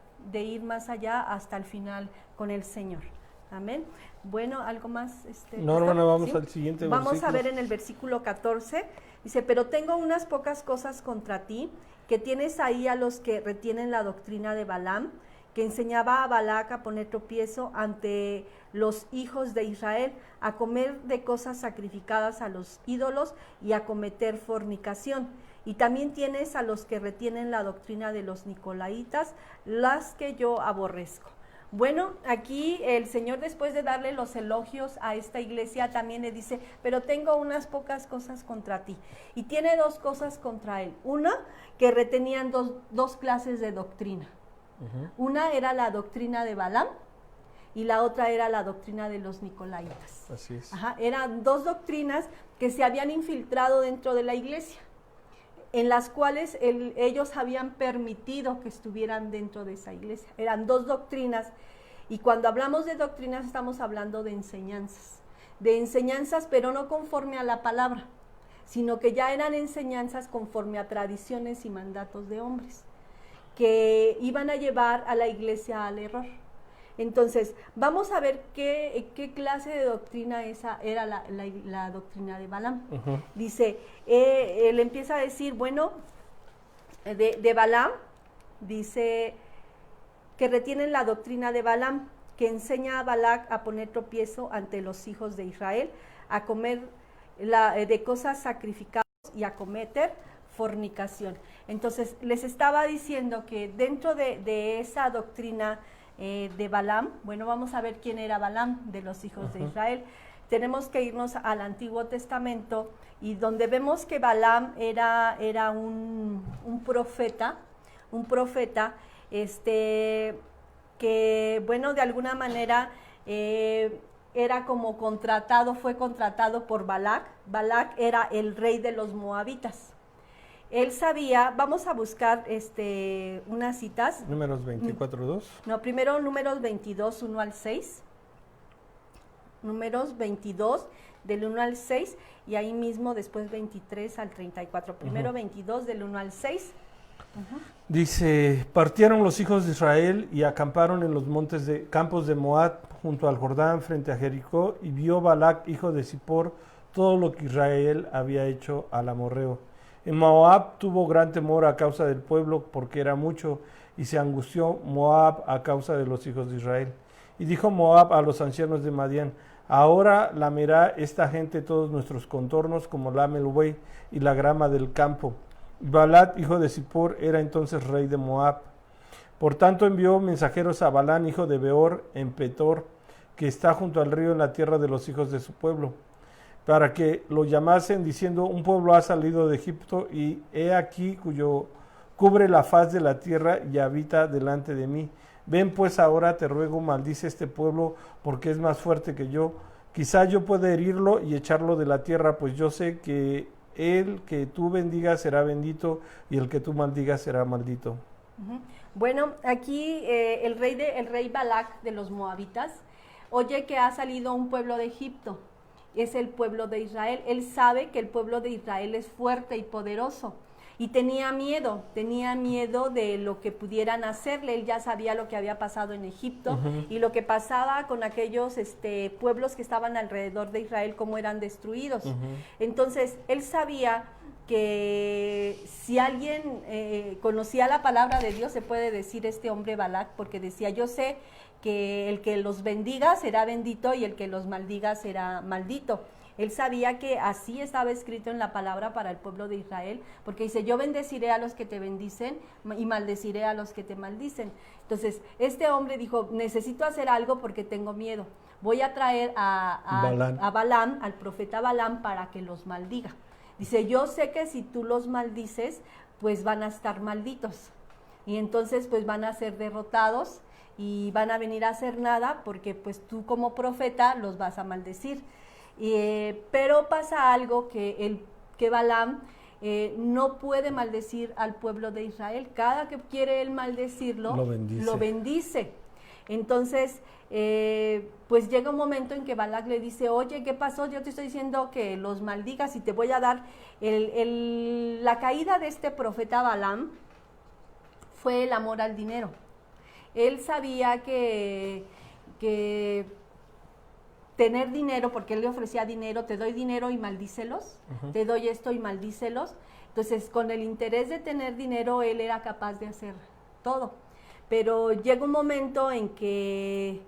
hasta el final con el Señor. Amén. Bueno, ¿algo más? No, hermana, vamos al siguiente versículo. Vamos a ver en el versículo 14. Dice, pero tengo unas pocas cosas contra ti, que tienes ahí a los que retienen la doctrina de Balaam, que enseñaba a Balac a poner tropiezo ante los hijos de Israel, a comer de cosas sacrificadas a los ídolos y a cometer fornicación. Y también tienes a los que retienen la doctrina de los nicolaitas, las que yo aborrezco. Bueno, aquí el Señor, después de darle los elogios a esta iglesia, también le dice, pero tengo unas pocas cosas contra ti. Y tiene 2 cosas contra él. Una, que retenían dos clases de doctrina. Una era la doctrina de Balaam y la otra era la doctrina de los nicolaitas. Así es. Eran 2 doctrinas que se habían infiltrado dentro de la iglesia, en las cuales ellos habían permitido que estuvieran dentro de esa iglesia. Eran 2 doctrinas, y cuando hablamos de doctrinas estamos hablando de enseñanzas, pero no conforme a la palabra, sino que ya eran enseñanzas conforme a tradiciones y mandatos de hombres, que iban a llevar a la iglesia al error. Entonces, vamos a ver qué clase de doctrina esa era la doctrina de Balaam. Dice, él empieza a decir, bueno, de Balaam, dice que retienen la doctrina de Balaam, que enseña a Balac a poner tropiezo ante los hijos de Israel, a comer de cosas sacrificadas y a cometer fornicación. Entonces, les estaba diciendo que dentro de esa doctrina de Balaam, bueno, vamos a ver quién era Balaam de los hijos de Israel. Tenemos que irnos al Antiguo Testamento, y donde vemos que Balaam era un profeta, que, bueno, de alguna manera era como contratado, fue contratado por Balac. Balac era el rey de los moabitas. Él sabía, vamos a buscar unas citas. Números 24:2. No, primero Números 22, 1 al 6. Números 22, del 1 al 6, y ahí mismo después 23 al 34. Primero 22, del 1 al 6. Dice, partieron los hijos de Israel y acamparon en los campos de Moab junto al Jordán frente a Jericó, y vio Balac, hijo de Zippor, todo lo que Israel había hecho al amorreo. En Moab tuvo gran temor a causa del pueblo, porque era mucho, y se angustió Moab a causa de los hijos de Israel. Y dijo Moab a los ancianos de Madián, ahora lamerá esta gente todos nuestros contornos como lame el buey y la grama del campo. Balac, hijo de Zippor, era entonces rey de Moab. Por tanto envió mensajeros a Balán, hijo de Beor, en Petor, que está junto al río en la tierra de los hijos de su pueblo, para que lo llamasen, diciendo, un pueblo ha salido de Egipto, y he aquí cuyo cubre la faz de la tierra y habita delante de mí. Ven pues ahora, te ruego, maldice este pueblo, porque es más fuerte que yo. Quizá yo pueda herirlo y echarlo de la tierra, pues yo sé que el que tú bendigas será bendito, y el que tú maldigas será maldito. Bueno, aquí el rey Balac de los moabitas oye que ha salido un pueblo de Egipto, es el pueblo de Israel. Él sabe que el pueblo de Israel es fuerte y poderoso, y tenía miedo de lo que pudieran hacerle. Él ya sabía lo que había pasado en Egipto y lo que pasaba con aquellos pueblos que estaban alrededor de Israel, cómo eran destruidos. Entonces, él sabía que si alguien conocía la palabra de Dios, se puede decir este hombre Balac, porque decía, yo sé que el que los bendiga será bendito y el que los maldiga será maldito. Él sabía que así estaba escrito en la palabra para el pueblo de Israel, porque dice, yo bendeciré a los que te bendicen y maldeciré a los que te maldicen. Entonces, este hombre dijo, necesito hacer algo porque tengo miedo. Voy a traer a Balaam, al profeta Balaam, para que los maldiga. Dice, yo sé que si tú los maldices, pues van a estar malditos. Y entonces, pues van a ser derrotados y van a venir a hacer nada, porque pues tú como profeta los vas a maldecir. Pero pasa algo que Balaam no puede maldecir al pueblo de Israel. Cada que quiere él maldecirlo, lo bendice. Entonces, pues llega un momento en que Balac le dice, oye, ¿qué pasó? Yo te estoy diciendo que los maldigas y te voy a dar. La caída de este profeta Balaam fue el amor al dinero. Él sabía que tener dinero, porque él le ofrecía dinero, te doy dinero y maldícelos, te doy esto y maldícelos. Entonces, con el interés de tener dinero, él era capaz de hacer todo. Pero llega un momento en que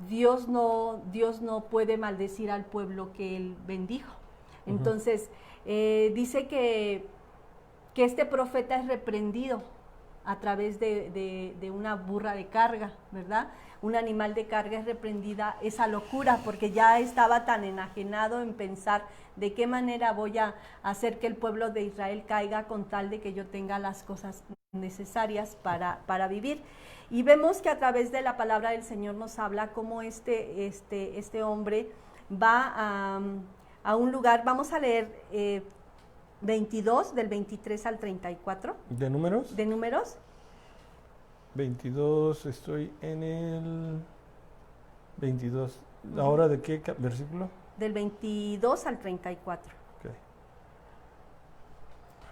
Dios no puede maldecir al pueblo que él bendijo. Entonces, dice que este profeta es reprendido a través de una burra de carga, ¿verdad? Un animal de carga es reprendida esa locura, porque ya estaba tan enajenado en pensar de qué manera voy a hacer que el pueblo de Israel caiga con tal de que yo tenga las cosas necesarias para vivir. Y vemos que a través de la palabra del Señor nos habla cómo este hombre va a un lugar. Vamos a leer 22, del 23 al 34. ¿De números? De números. 22, estoy en el 22. ¿Ahora de qué versículo? Del 22 al 34. Okay.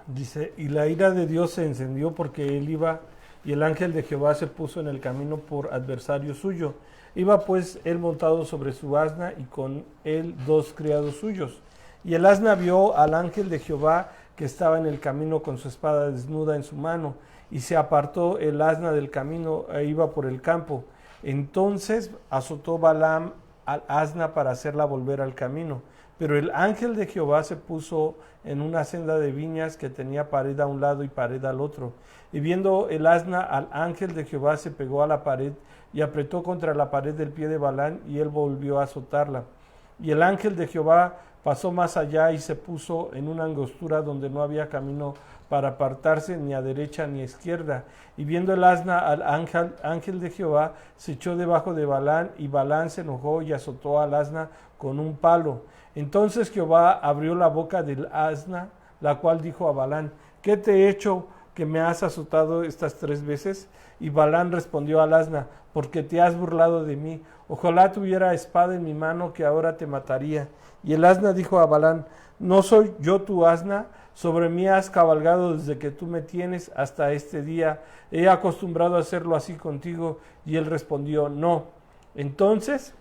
Dice, y la ira de Dios se encendió porque él iba, y el ángel de Jehová se puso en el camino por adversario suyo. Iba pues él montado sobre su asna, y con él 2 criados suyos. Y el asna vio al ángel de Jehová que estaba en el camino con su espada desnuda en su mano, y se apartó el asna del camino e iba por el campo. Entonces azotó Balaam al asna para hacerla volver al camino. Pero el ángel de Jehová se puso en una senda de viñas que tenía pared a un lado y pared al otro. Y viendo el asna al ángel de Jehová, se pegó a la pared y apretó contra la pared del pie de Balaam, y él volvió a azotarla. Y el ángel de Jehová pasó más allá y se puso en una angostura donde no había camino para apartarse ni a derecha ni a izquierda. Y viendo el asna al ángel de Jehová, se echó debajo de Balán, y Balán se enojó y azotó al asna con un palo. Entonces Jehová abrió la boca del asna, la cual dijo a Balán: ¿qué te he hecho que me has azotado estas 3 veces? Y Balán respondió al asna: porque te has burlado de mí. Ojalá tuviera espada en mi mano, que ahora te mataría. Y el asna dijo a Balán: ¿no soy yo tu asna? Sobre mí has cabalgado desde que tú me tienes hasta este día. He acostumbrado a hacerlo así contigo. Y él respondió: no. Entonces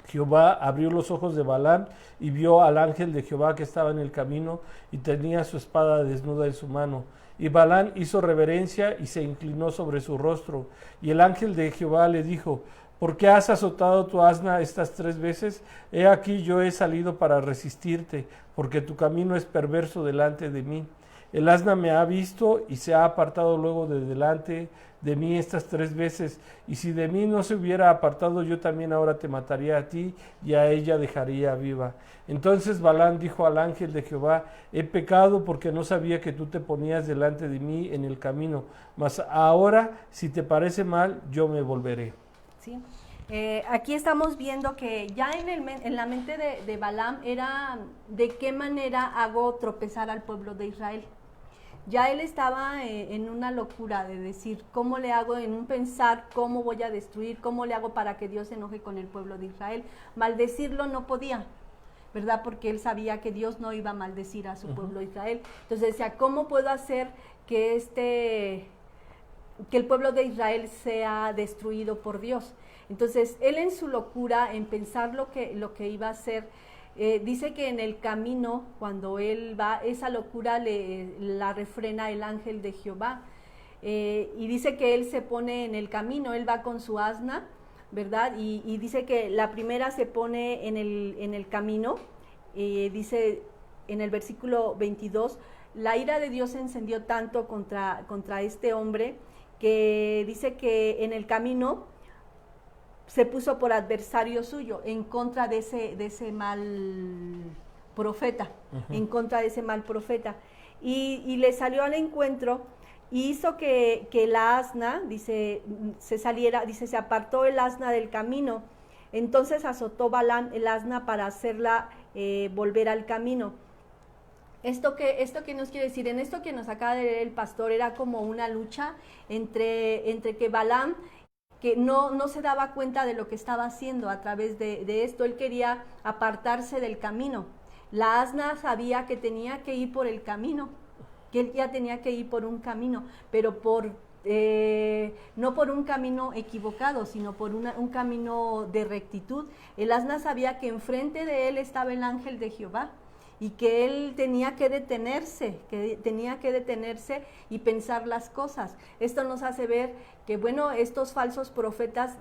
Jehová abrió los ojos de Balaam y vio al ángel de Jehová que estaba en el camino y tenía su espada desnuda en su mano. Y Balaam hizo reverencia y se inclinó sobre su rostro. Y el ángel de Jehová le dijo: ¿por qué has azotado tu asna estas 3 veces? He aquí yo he salido para resistirte, porque tu camino es perverso delante de mí. El asna me ha visto y se ha apartado luego de delante de mí estas 3 veces, y si de mí no se hubiera apartado, yo también ahora te mataría a ti y a ella dejaría viva. Entonces Balaam dijo al ángel de Jehová: he pecado porque no sabía que tú te ponías delante de mí en el camino, mas ahora, si te parece mal, yo me volveré. ¿Sí? Aquí estamos viendo que ya en la mente de Balaam era de qué manera hago tropezar al pueblo de Israel. Ya él estaba en una locura de decir, ¿cómo le hago? En un pensar, ¿cómo voy a destruir? ¿Cómo le hago para que Dios se enoje con el pueblo de Israel? Maldecirlo no podía, ¿verdad? Porque él sabía que Dios no iba a maldecir a su pueblo de Israel. Entonces decía, ¿cómo puedo hacer que el pueblo de Israel sea destruido por Dios? Entonces, él en su locura, en pensar lo que iba a hacer, dice que en el camino, cuando él va, esa locura la refrena el ángel de Jehová. Y dice que él se pone en el camino, él va con su asna, ¿verdad? Y dice que la primera se pone en el camino, dice en el versículo 22, la ira de Dios se encendió tanto contra este hombre, que dice que en el camino se puso por adversario suyo, en contra de ese mal profeta, en contra de ese mal profeta. Y le salió al encuentro y hizo que la asna, dice, se apartó el asna del camino. Entonces azotó Balaam el asna para hacerla volver al camino. ¿Esto qué nos quiere decir? En esto que nos acaba de leer el pastor era como una lucha entre que Balaam, que no se daba cuenta de lo que estaba haciendo a través de esto. Él quería apartarse del camino. La asna sabía que tenía que ir por el camino, que él ya tenía que ir por un camino, pero no por un camino equivocado, sino por un camino de rectitud. El asna sabía que enfrente de él estaba el ángel de Jehová, y que él tenía que detenerse y pensar las cosas. Esto nos hace ver que, bueno, estos falsos profetas,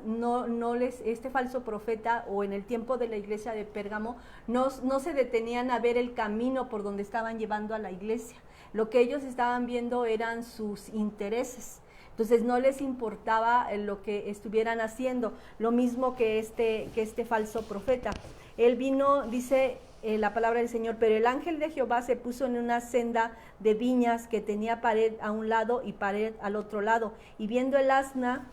este falso profeta, o en el tiempo de la iglesia de Pérgamo, no se detenían a ver el camino por donde estaban llevando a la iglesia. Lo que ellos estaban viendo eran sus intereses. Entonces no les importaba lo que estuvieran haciendo, lo mismo que este falso profeta. Él vino, dice la palabra del Señor, pero el ángel de Jehová se puso en una senda de viñas que tenía pared a un lado y pared al otro lado. Y viendo el asna,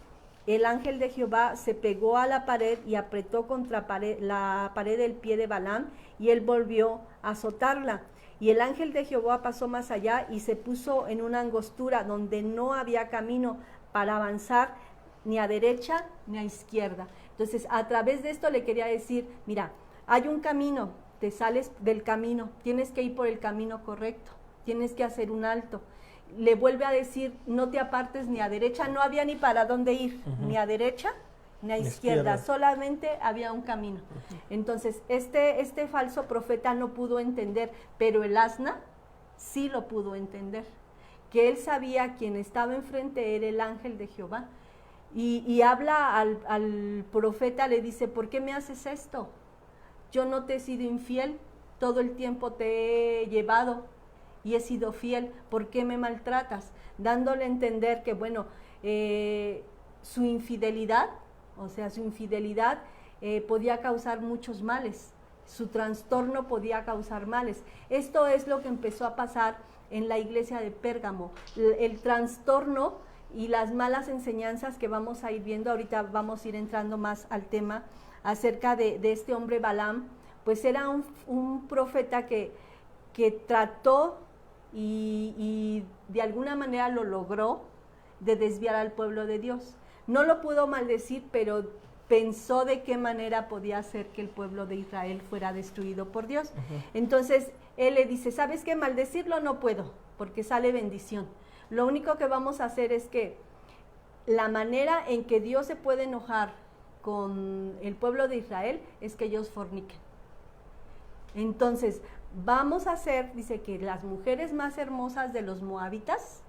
el ángel de Jehová se pegó a la pared y apretó contra la pared del pie de Balaam, y él volvió a azotarla. Y el ángel de Jehová pasó más allá y se puso en una angostura donde no había camino para avanzar ni a derecha ni a izquierda. Entonces, a través de esto le quería decir, mira, hay un camino, te sales del camino, tienes que ir por el camino correcto, tienes que hacer un alto. Le vuelve a decir, no te apartes ni a derecha, no había ni para dónde ir, ni a derecha ni a izquierda, solamente había un camino. Entonces, este falso profeta no pudo entender, pero el asna sí lo pudo entender, que él sabía quién estaba enfrente era el ángel de Jehová, y habla al profeta, le dice, ¿por qué me haces esto? Yo no te he sido infiel, todo el tiempo te he llevado y he sido fiel, ¿por qué me maltratas? Dándole a entender que, bueno, su infidelidad podía causar muchos males, su trastorno podía causar males. Esto es lo que empezó a pasar en la iglesia de Pérgamo. El trastorno y las malas enseñanzas que vamos a ir viendo, ahorita vamos a ir entrando más al tema acerca de este hombre Balaam, pues era un profeta que trató y de alguna manera lo logró de desviar al pueblo de Dios. No lo pudo maldecir, pero pensó de qué manera podía hacer que el pueblo de Israel fuera destruido por Dios. Entonces, él le dice, ¿sabes qué? Maldecirlo no puedo, porque sale bendición. Lo único que vamos a hacer es que la manera en que Dios se puede enojar con el pueblo de Israel es que ellos forniquen. Entonces, vamos a hacer, dice, que las mujeres más hermosas de los moabitas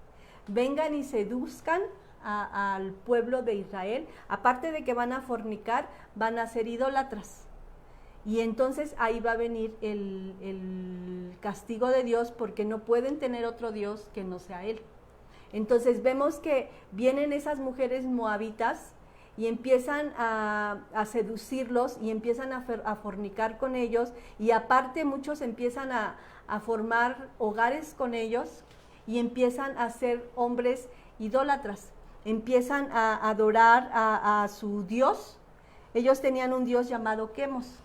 vengan y seduzcan al pueblo de Israel. Aparte de que van a fornicar, van a ser idólatras. Y entonces ahí va a venir el castigo de Dios, porque no pueden tener otro Dios que no sea Él. Entonces vemos que vienen esas mujeres moabitas y empiezan a seducirlos y empiezan a fornicar con ellos, y aparte muchos empiezan a formar hogares con ellos y empiezan a ser hombres idólatras, empiezan a adorar a su Dios. Ellos tenían un Dios llamado Quemos,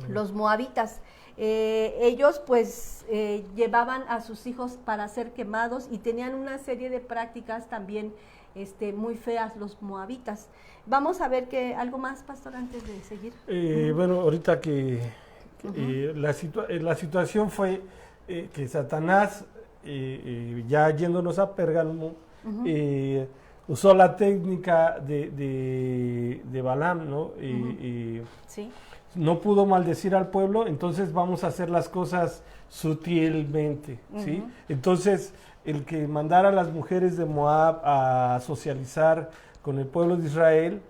los moabitas. Ellos pues llevaban a sus hijos para ser quemados y tenían una serie de prácticas también muy feas los moabitas. Vamos a ver que algo más, pastor, antes de seguir. Bueno, ahorita que la situación fue que Satanás, ya yéndonos a Pérgamo, usó la técnica de Balaam, ¿no? Sí. No pudo maldecir al pueblo, entonces vamos a hacer las cosas sutilmente, ¿sí? Entonces, el que mandara a las mujeres de Moab a socializar con el pueblo de Israel,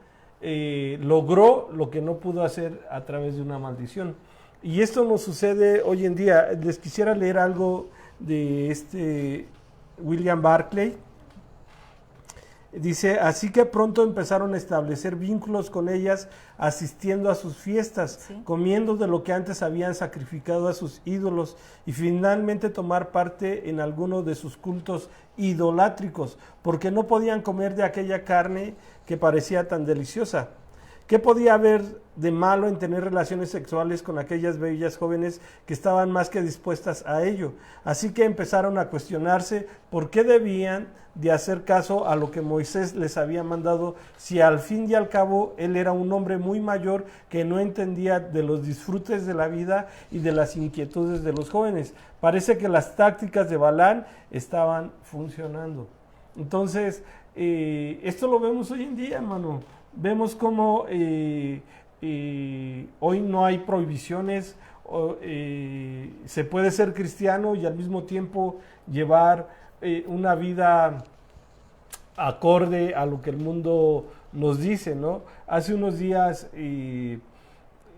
logró lo que no pudo hacer a través de una maldición. Y esto nos sucede hoy en día. Les quisiera leer algo de William Barclay. Dice, así que pronto empezaron a establecer vínculos con ellas, asistiendo a sus fiestas, sí, comiendo de lo que antes habían sacrificado a sus ídolos, y finalmente tomar parte en alguno de sus cultos idolátricos, porque no podían comer de aquella carne que parecía tan deliciosa. ¿Qué podía haber de malo en tener relaciones sexuales con aquellas bellas jóvenes que estaban más que dispuestas a ello? Así que empezaron a cuestionarse por qué debían de hacer caso a lo que Moisés les había mandado, si al fin y al cabo él era un hombre muy mayor que no entendía de los disfrutes de la vida y de las inquietudes de los jóvenes. Parece que las tácticas de Balaam estaban funcionando. Entonces, esto lo vemos hoy en día, hermano. Vemos cómo hoy no hay prohibiciones, se puede ser cristiano y al mismo tiempo llevar una vida acorde a lo que el mundo nos dice, ¿no? Hace unos días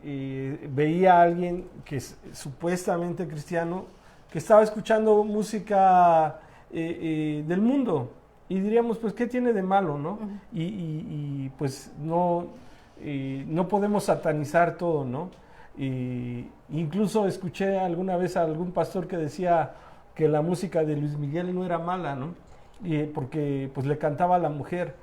veía a alguien que es supuestamente cristiano, que estaba escuchando música del mundo. Y diríamos, pues, ¿qué tiene de malo, no? Y pues no podemos satanizar todo, ¿no? Incluso escuché alguna vez a algún pastor que decía que la música de Luis Miguel no era mala, ¿no? Porque pues le cantaba a la mujer.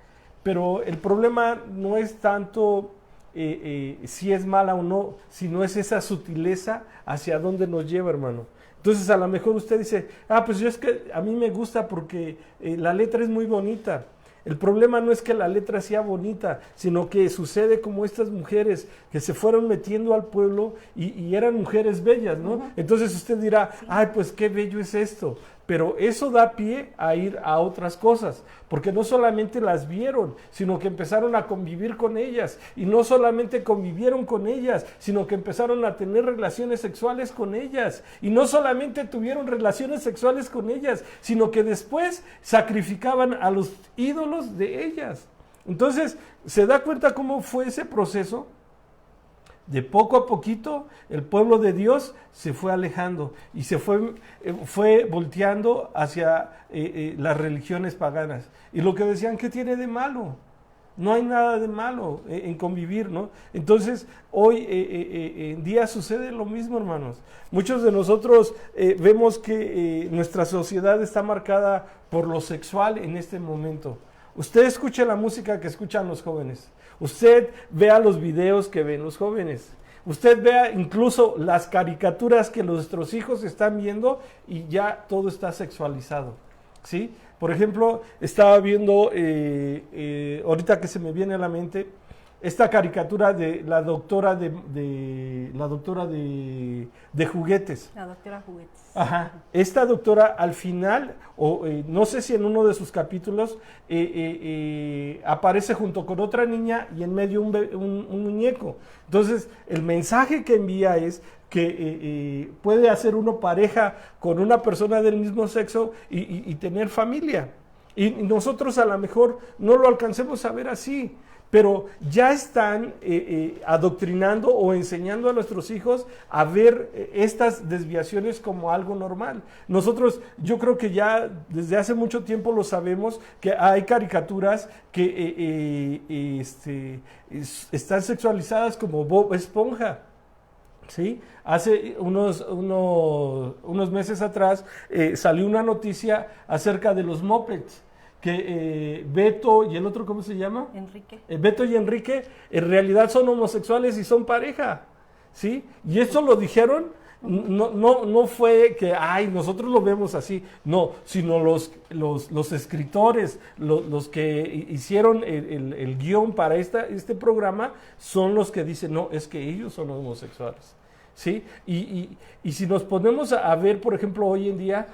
Pero el problema no es tanto si es mala o no, sino es esa sutileza hacia dónde nos lleva, hermano. Entonces a lo mejor usted dice, pues yo es que a mí me gusta porque la letra es muy bonita. El problema no es que la letra sea bonita, sino que sucede como estas mujeres que se fueron metiendo al pueblo y eran mujeres bellas, ¿no? Entonces usted dirá, pues qué bello es esto. Pero eso da pie a ir a otras cosas, porque no solamente las vieron, sino que empezaron a convivir con ellas, y no solamente convivieron con ellas, sino que empezaron a tener relaciones sexuales con ellas, y no solamente tuvieron relaciones sexuales con ellas, sino que después sacrificaban a los ídolos de ellas. Entonces, ¿se da cuenta cómo fue ese proceso? De poco a poquito el pueblo de Dios se fue alejando y se fue volteando hacia las religiones paganas. Y lo que decían, ¿qué tiene de malo? No hay nada de malo en convivir, ¿no? Entonces, hoy en día sucede lo mismo, hermanos. Muchos de nosotros vemos que nuestra sociedad está marcada por lo sexual en este momento. Usted escucha la música que escuchan los jóvenes. Usted vea los videos que ven los jóvenes. Usted vea incluso las caricaturas que nuestros hijos están viendo y ya todo está sexualizado, ¿sí? Por ejemplo, estaba viendo, ahorita que se me viene a la mente, esta caricatura de la doctora de juguetes. La doctora Juguetes. Ajá. Esta doctora al final, no sé si en uno de sus capítulos, aparece junto con otra niña y en medio un muñeco. Entonces, el mensaje que envía es que puede hacer uno pareja con una persona del mismo sexo y tener familia. Y nosotros a lo mejor no lo alcancemos a ver así, pero ya están adoctrinando o enseñando a nuestros hijos a ver estas desviaciones como algo normal. Nosotros, yo creo que ya desde hace mucho tiempo lo sabemos, que hay caricaturas que están sexualizadas como Bob Esponja. ¿Sí? Hace unos meses atrás salió una noticia acerca de los Muppets, que Beto y el otro, ¿cómo se llama? Enrique. Beto y Enrique en realidad son homosexuales y son pareja, ¿sí? Y eso lo dijeron, no fue que, ay, nosotros lo vemos así, no, sino los escritores, los que hicieron el guión para este programa, son los que dicen, no, es que ellos son homosexuales. ¿Sí? Y si nos ponemos a ver, por ejemplo, hoy en día,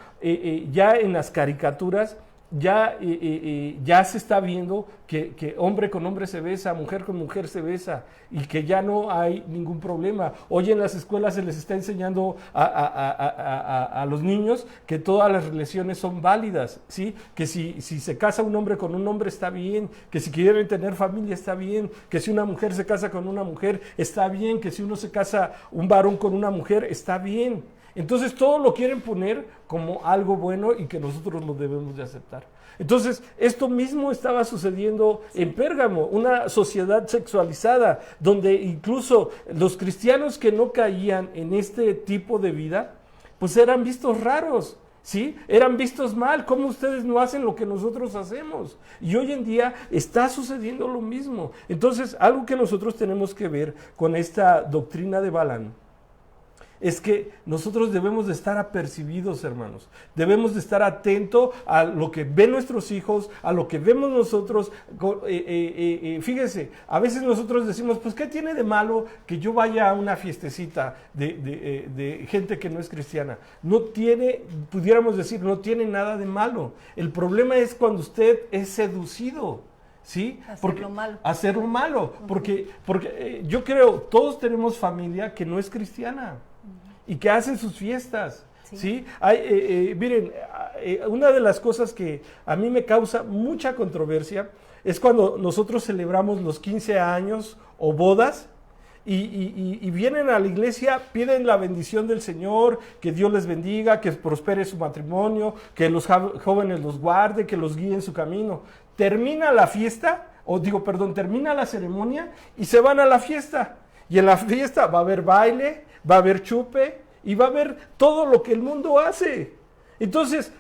ya en las caricaturas, ya se está viendo que hombre con hombre se besa, mujer con mujer se besa, y que ya no hay ningún problema. Hoy en las escuelas se les está enseñando a los niños que todas las relaciones son válidas, ¿sí? Que si se casa un hombre con un hombre está bien, que si quieren tener familia está bien, que si una mujer se casa con una mujer está bien, que si uno se casa un varón con una mujer está bien. Entonces todo lo quieren poner como algo bueno y que nosotros lo debemos de aceptar. Entonces esto mismo estaba sucediendo en Pérgamo, una sociedad sexualizada, donde incluso los cristianos que no caían en este tipo de vida, pues eran vistos raros, ¿sí? Eran vistos mal. ¿Cómo ustedes no hacen lo que nosotros hacemos? Y hoy en día está sucediendo lo mismo. Entonces, algo que nosotros tenemos que ver con esta doctrina de Balaam es que nosotros debemos de estar apercibidos, hermanos. Debemos de estar atentos a lo que ven nuestros hijos, a lo que vemos nosotros. Fíjense, a veces nosotros decimos, pues, ¿qué tiene de malo que yo vaya a una fiestecita de gente que no es cristiana? No tiene, pudiéramos decir, no tiene nada de malo. El problema es cuando usted es seducido, ¿sí? Hacer lo malo. Porque yo creo, todos tenemos familia que no es cristiana y que hacen sus fiestas, ¿sí? Miren, una de las cosas que a mí me causa mucha controversia es cuando nosotros celebramos los 15 años o bodas y vienen a la iglesia, piden la bendición del Señor, que Dios les bendiga, que prospere su matrimonio, que los jóvenes los guarde, que los guíe en su camino. Termina la fiesta, termina la ceremonia y se van a la fiesta. Y en la fiesta va a haber baile, va a haber chupe y va a haber todo lo que el mundo hace. Entonces,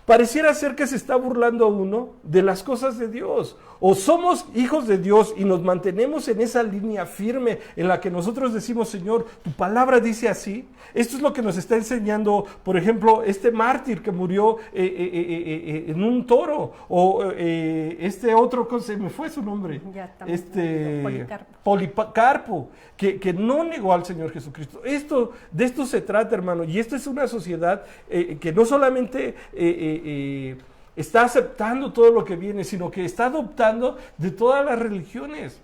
pareciera ser que se está burlando uno de las cosas de Dios. O somos hijos de Dios y nos mantenemos en esa línea firme en la que nosotros decimos, Señor, tu palabra dice así. Esto es lo que nos está enseñando, por ejemplo, este mártir que murió en un toro. O este otro, se me fue su nombre. Policarpo, que no negó al Señor Jesucristo. De esto se trata, hermano. Y esta es una sociedad que no solamente está aceptando todo lo que viene, sino que está adoptando de todas las religiones.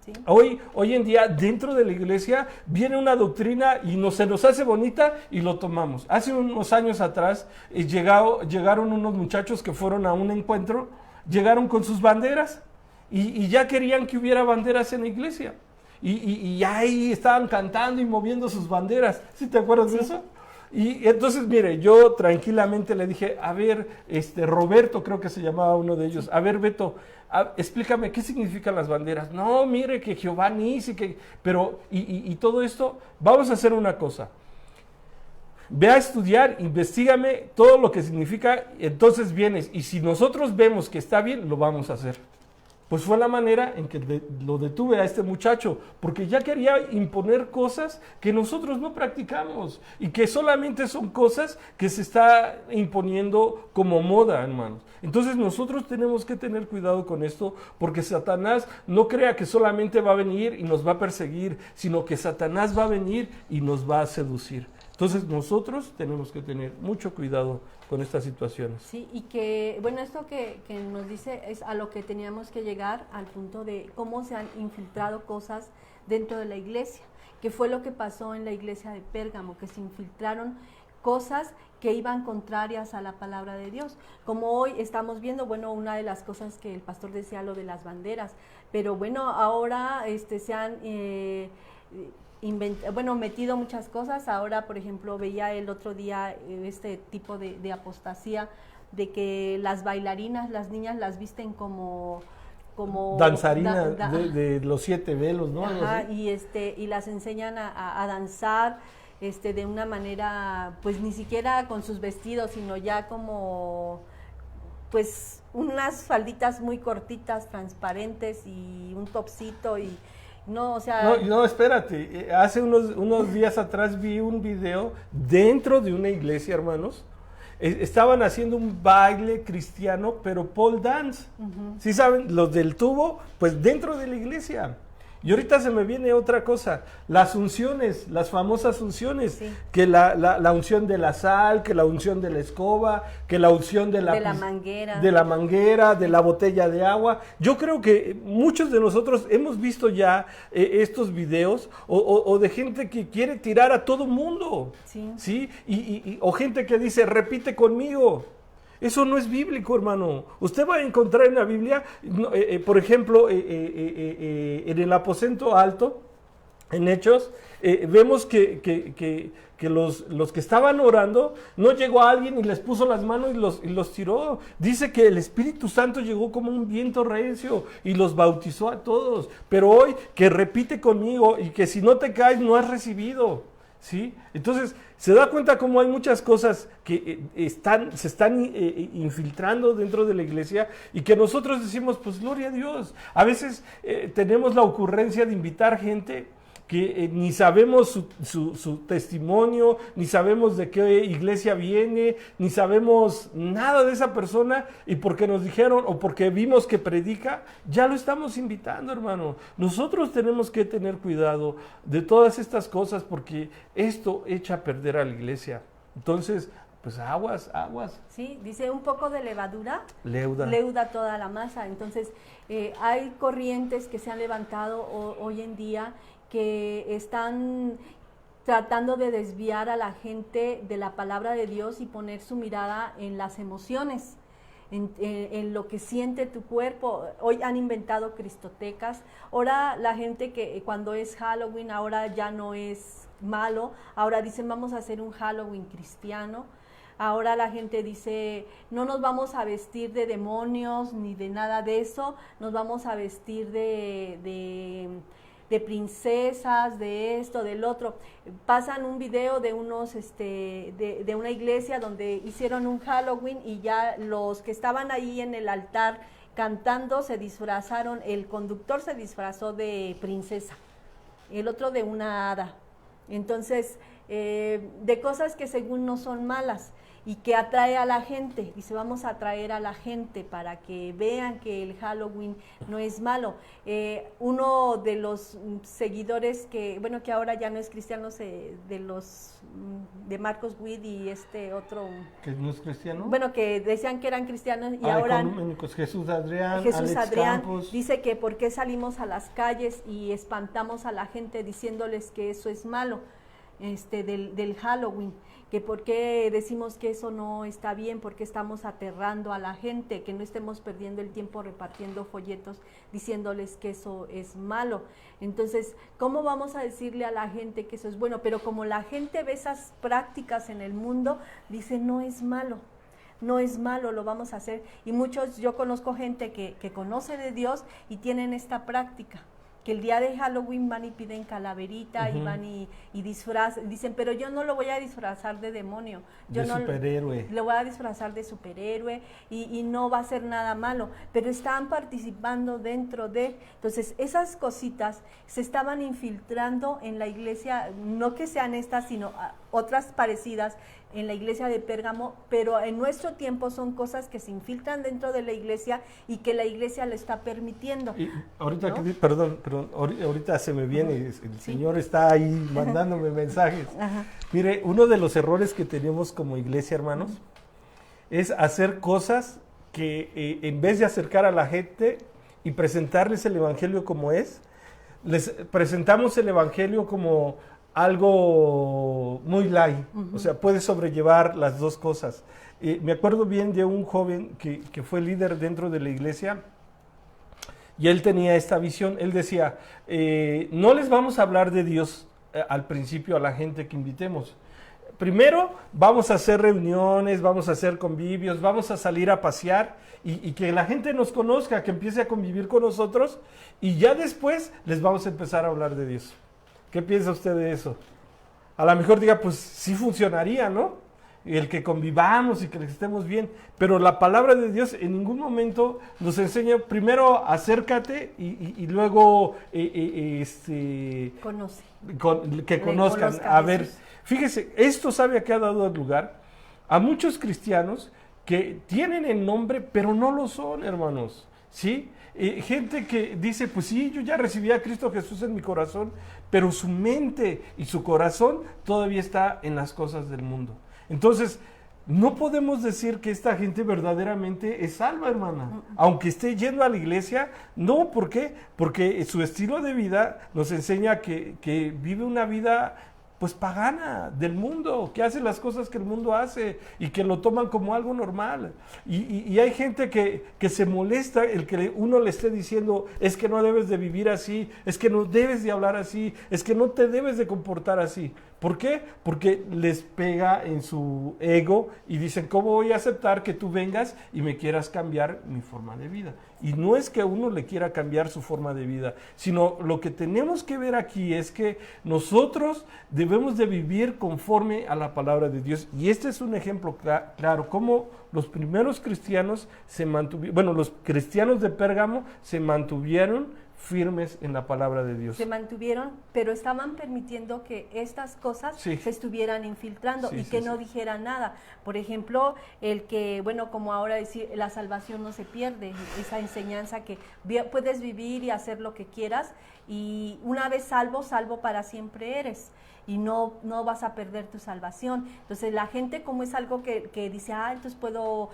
Sí. Hoy en día, dentro de la iglesia, viene una doctrina y se nos hace bonita y lo tomamos. Hace unos años atrás, llegaron unos muchachos que fueron a un encuentro, llegaron con sus banderas y ya querían que hubiera banderas en la iglesia. Y ahí estaban cantando y moviendo sus banderas. ¿Sí te acuerdas de eso? Y entonces, mire, yo tranquilamente le dije, a ver, Roberto, creo que se llamaba uno de ellos, a ver, Beto, explícame, ¿qué significan las banderas? No, mire, que Jehová Nisi, pero, y todo esto, vamos a hacer una cosa. Ve a estudiar, investígame todo lo que significa, entonces vienes, y si nosotros vemos que está bien, lo vamos a hacer. Pues fue la manera en que lo detuve a este muchacho, porque ya quería imponer cosas que nosotros no practicamos y que solamente son cosas que se está imponiendo como moda, hermanos. Entonces nosotros tenemos que tener cuidado con esto, porque Satanás no crea que solamente va a venir y nos va a perseguir, sino que Satanás va a venir y nos va a seducir. Entonces nosotros tenemos que tener mucho cuidado con estas situaciones. Sí, y que, bueno, esto que nos dice es a lo que teníamos que llegar, al punto de cómo se han infiltrado cosas dentro de la iglesia, que fue lo que pasó en la iglesia de Pérgamo, que se infiltraron cosas que iban contrarias a la palabra de Dios. Como hoy estamos viendo, bueno, una de las cosas que el pastor decía, lo de las banderas, pero bueno, ahora se han... metido muchas cosas. Ahora, por ejemplo, veía el otro día este tipo de apostasía, de que las bailarinas, las niñas las visten como danzarinas de los 7 velos, ¿no? Ajá, y las enseñan a danzar de una manera, pues ni siquiera con sus vestidos, sino ya como pues unas falditas muy cortitas, transparentes, y un topsito, y no, o sea... No, espérate, hace unos días atrás vi un video dentro de una iglesia, hermanos. Estaban haciendo un baile cristiano, pero pole dance. ¿Sí saben? Los del tubo, pues dentro de la iglesia. Y ahorita se me viene otra cosa, las unciones, las famosas unciones, sí. Que la unción de la sal, que la unción de la escoba, que la unción de la manguera, de la botella de agua. Yo creo que muchos de nosotros hemos visto ya estos videos o de gente que quiere tirar a todo mundo, ¿sí? O gente que dice, repite conmigo. Eso no es bíblico, hermano. Usted va a encontrar en la Biblia, por ejemplo, en el aposento alto, en Hechos, vemos que los que estaban orando, no llegó alguien y les puso las manos y los tiró. Dice que el Espíritu Santo llegó como un viento recio y los bautizó a todos. Pero hoy, que repite conmigo, y que si no te caes no has recibido. ¿Sí? Entonces, se da cuenta cómo hay muchas cosas que se están infiltrando dentro de la iglesia, y que nosotros decimos, pues gloria a Dios. A veces tenemos la ocurrencia de invitar gente que ni sabemos su testimonio, ni sabemos de qué iglesia viene, ni sabemos nada de esa persona, y porque nos dijeron o porque vimos que predica, ya lo estamos invitando, hermano. Nosotros tenemos que tener cuidado de todas estas cosas, porque esto echa a perder a la iglesia. Entonces, pues aguas. Sí, dice, un poco de levadura leuda toda la masa. Entonces, hay corrientes que se han levantado hoy en día, que están tratando de desviar a la gente de la palabra de Dios y poner su mirada en las emociones, en lo que siente tu cuerpo. Hoy han inventado cristotecas. Ahora la gente, que cuando es Halloween, ahora ya no es malo. Ahora dicen, vamos a hacer un Halloween cristiano. Ahora la gente dice, no nos vamos a vestir de demonios ni de nada de eso, nos vamos a vestir de princesas, de esto, del otro. Pasan un video de unos, de una iglesia donde hicieron un Halloween, y ya los que estaban ahí en el altar cantando se disfrazaron. El conductor se disfrazó de princesa, el otro de una hada. Entonces, de cosas que según no son malas, y que atrae a la gente. Dice, vamos a atraer a la gente para que vean que el Halloween no es malo. Uno de los seguidores que ahora ya no es cristiano, de Marcos Witt y otro... ¿Que no es cristiano? Bueno, que decían que eran cristianos y ahora... Jesús Adrián, Campos. Dice que por qué salimos a las calles y espantamos a la gente diciéndoles que eso es malo. del Halloween, que por qué decimos que eso no está bien, porque estamos aterrando a la gente, que no estemos perdiendo el tiempo repartiendo folletos diciéndoles que eso es malo. Entonces, ¿cómo vamos a decirle a la gente que eso es bueno? Pero como la gente ve esas prácticas en el mundo, dice no es malo. No es malo, lo vamos a hacer. Y muchos, yo conozco gente que conoce de Dios y tienen esta práctica, que el día de Halloween van y piden calaverita y van y disfrazan, dicen, pero yo no lo voy a disfrazar de demonio, yo de no superhéroe. lo voy a disfrazar de superhéroe y no va a ser nada malo, pero están participando dentro de, entonces esas cositas se estaban infiltrando en la iglesia, no que sean estas, sino otras parecidas en la iglesia de Pérgamo, pero en nuestro tiempo son cosas que se infiltran dentro de la iglesia y que la iglesia le está permitiendo. Y ahorita, ¿no? Ahorita se me viene, el sí. Señor está ahí mandándome mensajes. Ajá. Mire, uno de los errores que tenemos como iglesia, hermanos, es hacer cosas que en vez de acercar a la gente y presentarles el evangelio como es, les presentamos el evangelio como algo muy light, o sea, puede sobrellevar las dos cosas. Me acuerdo bien de un joven que fue líder dentro de la iglesia y él tenía esta visión. Él decía, no les vamos a hablar de Dios al principio a la gente que invitemos. Primero vamos a hacer reuniones, vamos a hacer convivios, vamos a salir a pasear y que la gente nos conozca, que empiece a convivir con nosotros y ya después les vamos a empezar a hablar de Dios. ¿Qué piensa usted de eso? A lo mejor diga, pues sí funcionaría, ¿no? El que convivamos y que estemos bien, pero la palabra de Dios en ningún momento nos enseña, primero acércate y luego Conoce. Que conozcan. A ver, fíjese, esto sabe a qué ha dado lugar a muchos cristianos que tienen el nombre, pero no lo son, hermanos, ¿sí? Gente que dice, pues sí, yo ya recibí a Cristo Jesús en mi corazón, pero su mente y su corazón todavía está en las cosas del mundo. Entonces, no podemos decir que esta gente verdaderamente es salva, hermana. Aunque esté yendo a la iglesia, no, ¿por qué? Porque su estilo de vida nos enseña que vive una vida pues pagana del mundo, que hace las cosas que el mundo hace y que lo toman como algo normal. Y hay gente que se molesta el que uno le esté diciendo, es que no debes de vivir así, es que no debes de hablar así, es que no te debes de comportar así. ¿Por qué? Porque les pega en su ego y dicen, ¿cómo voy a aceptar que tú vengas y me quieras cambiar mi forma de vida? Y no es que a uno le quiera cambiar su forma de vida, sino lo que tenemos que ver aquí es que nosotros debemos de vivir conforme a la palabra de Dios. Y este es un ejemplo claro, cómo los primeros cristianos se mantuvieron, bueno, los cristianos de Pérgamo se mantuvieron firmes en la palabra de Dios. Se mantuvieron, pero estaban permitiendo que estas cosas se estuvieran infiltrando y que no dijeran nada. Por ejemplo, el que, bueno, como ahora decir, la salvación no se pierde, esa enseñanza que puedes vivir y hacer lo que quieras y una vez salvo, salvo para siempre eres. Y no vas a perder tu salvación. Entonces la gente, como es algo que dice, entonces puedo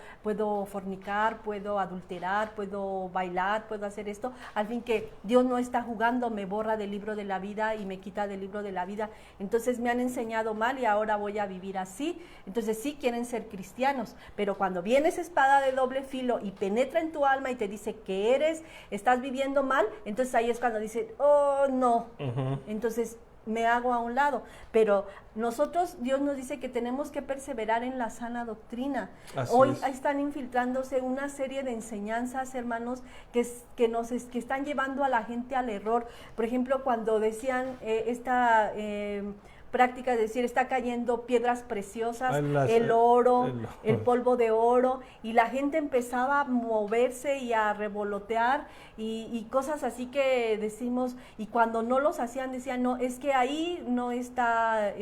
fornicar, puedo adulterar, puedo bailar, puedo hacer esto, al fin que Dios no está jugando, me borra del libro de la vida y me quita del libro de la vida, entonces me han enseñado mal y ahora voy a vivir así. Entonces sí quieren ser cristianos, pero cuando viene esa espada de doble filo y penetra en tu alma y te dice que estás viviendo mal, entonces ahí es cuando dice, oh no, entonces me hago a un lado, pero nosotros, Dios nos dice que tenemos que perseverar en la sana doctrina. Hoy están infiltrándose una serie de enseñanzas, hermanos, que están llevando a la gente al error. Por ejemplo, cuando decían esta práctica, es decir, está cayendo piedras preciosas, el oro, el polvo de oro, y la gente empezaba a moverse y a revolotear y cosas así que decimos, y cuando no los hacían decían, no, es que ahí no está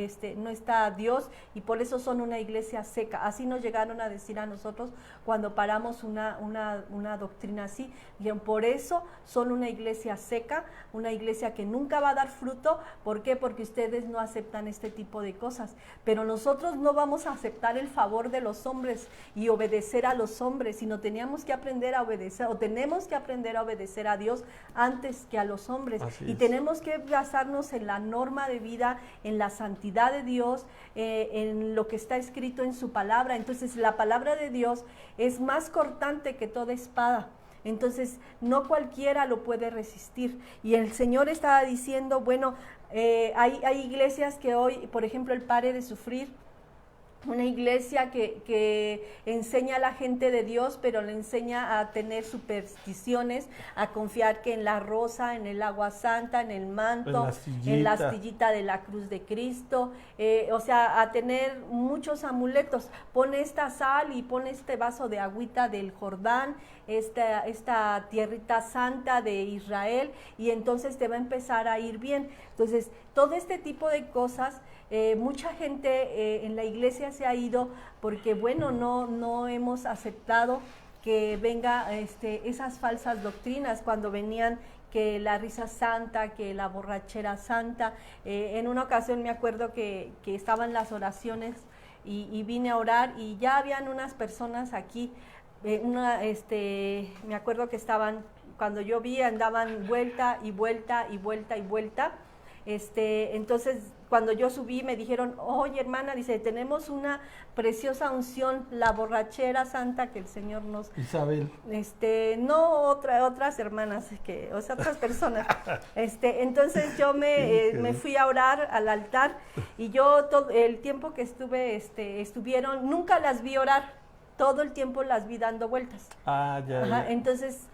Dios y por eso son una iglesia seca. Así nos llegaron a decir a nosotros cuando paramos una doctrina así. Dijeron, por eso son una iglesia seca, una iglesia que nunca va a dar fruto. ¿Por qué? Porque ustedes no aceptan aceptan este tipo de cosas, pero nosotros no vamos a aceptar el favor de los hombres y obedecer a los hombres, sino teníamos que aprender a obedecer, o tenemos que aprender a obedecer a Dios antes que a los hombres. Así y es. tenemos que basarnos en la norma de vida, en la santidad de Dios, en lo que está escrito en su palabra. Entonces la palabra de Dios es más cortante que toda espada. Entonces, no cualquiera lo puede resistir. Y el Señor estaba diciendo, bueno, hay iglesias que hoy, por ejemplo, el Pare de Sufrir, una iglesia que enseña a la gente de Dios, pero le enseña a tener supersticiones, a confiar que en la rosa, en el agua santa, en el manto, en la astillita de la cruz de Cristo, o sea, a tener muchos amuletos. Pone esta sal y pone este vaso de agüita del Jordán, esta tierrita santa de Israel, y entonces te va a empezar a ir bien. Entonces, todo este tipo de cosas, mucha gente en la iglesia se ha ido porque, bueno, no hemos aceptado que venga esas falsas doctrinas cuando venían, que la risa santa, que la borrachera santa. En una ocasión me acuerdo que estaban las oraciones y vine a orar y ya habían unas personas aquí, me acuerdo que estaban, cuando yo vi, andaban vuelta y vuelta y vuelta y vuelta. Entonces cuando yo subí me dijeron, oye hermana, dice, tenemos una preciosa unción, la borrachera santa que el Señor nos... Isabel. No, otras hermanas, o sea, otras personas. Entonces yo me fui a orar al altar y yo todo el tiempo que estuvieron, nunca las vi orar, todo el tiempo las vi dando vueltas. Ya. Entonces,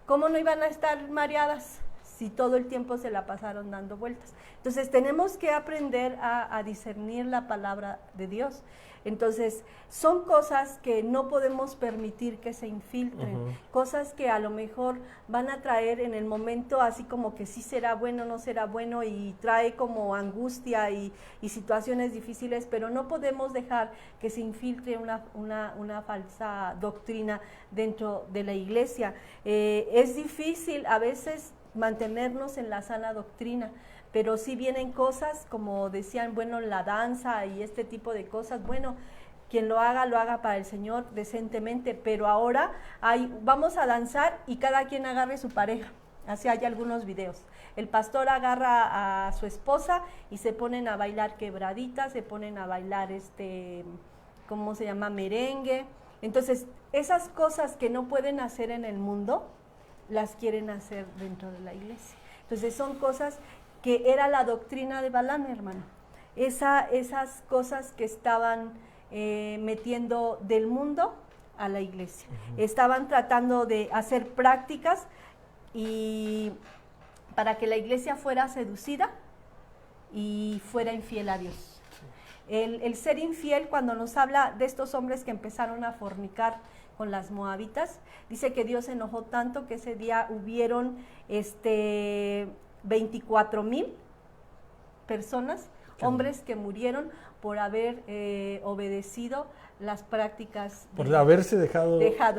¿cómo no iban a estar mareadas si todo el tiempo se la pasaron dando vueltas? Entonces tenemos que aprender a discernir la palabra de Dios. Entonces son cosas que no podemos permitir que se infiltren, cosas que a lo mejor van a traer en el momento así como que sí será bueno, no será bueno, y trae como angustia y situaciones difíciles, pero no podemos dejar que se infiltre una falsa doctrina dentro de la iglesia. Es difícil a veces mantenernos en la sana doctrina, pero sí vienen cosas, como decían, bueno, la danza y este tipo de cosas, bueno, quien lo haga para el Señor decentemente, pero ahora vamos a danzar y cada quien agarre su pareja. Así hay algunos videos. El pastor agarra a su esposa y se ponen a bailar quebraditas, se ponen a bailar ¿cómo se llama? Merengue. Entonces, esas cosas que no pueden hacer en el mundo, las quieren hacer dentro de la iglesia. Entonces son cosas que era la doctrina de Balaam, hermano. Esas cosas que estaban metiendo del mundo a la iglesia. Estaban tratando de hacer prácticas y para que la iglesia fuera seducida y fuera infiel a Dios. El ser infiel, cuando nos habla de estos hombres que empezaron a fornicar con las moabitas, dice que Dios se enojó tanto que ese día hubieron 24,000 personas, hombres que murieron por haber obedecido las prácticas, por haberse dejado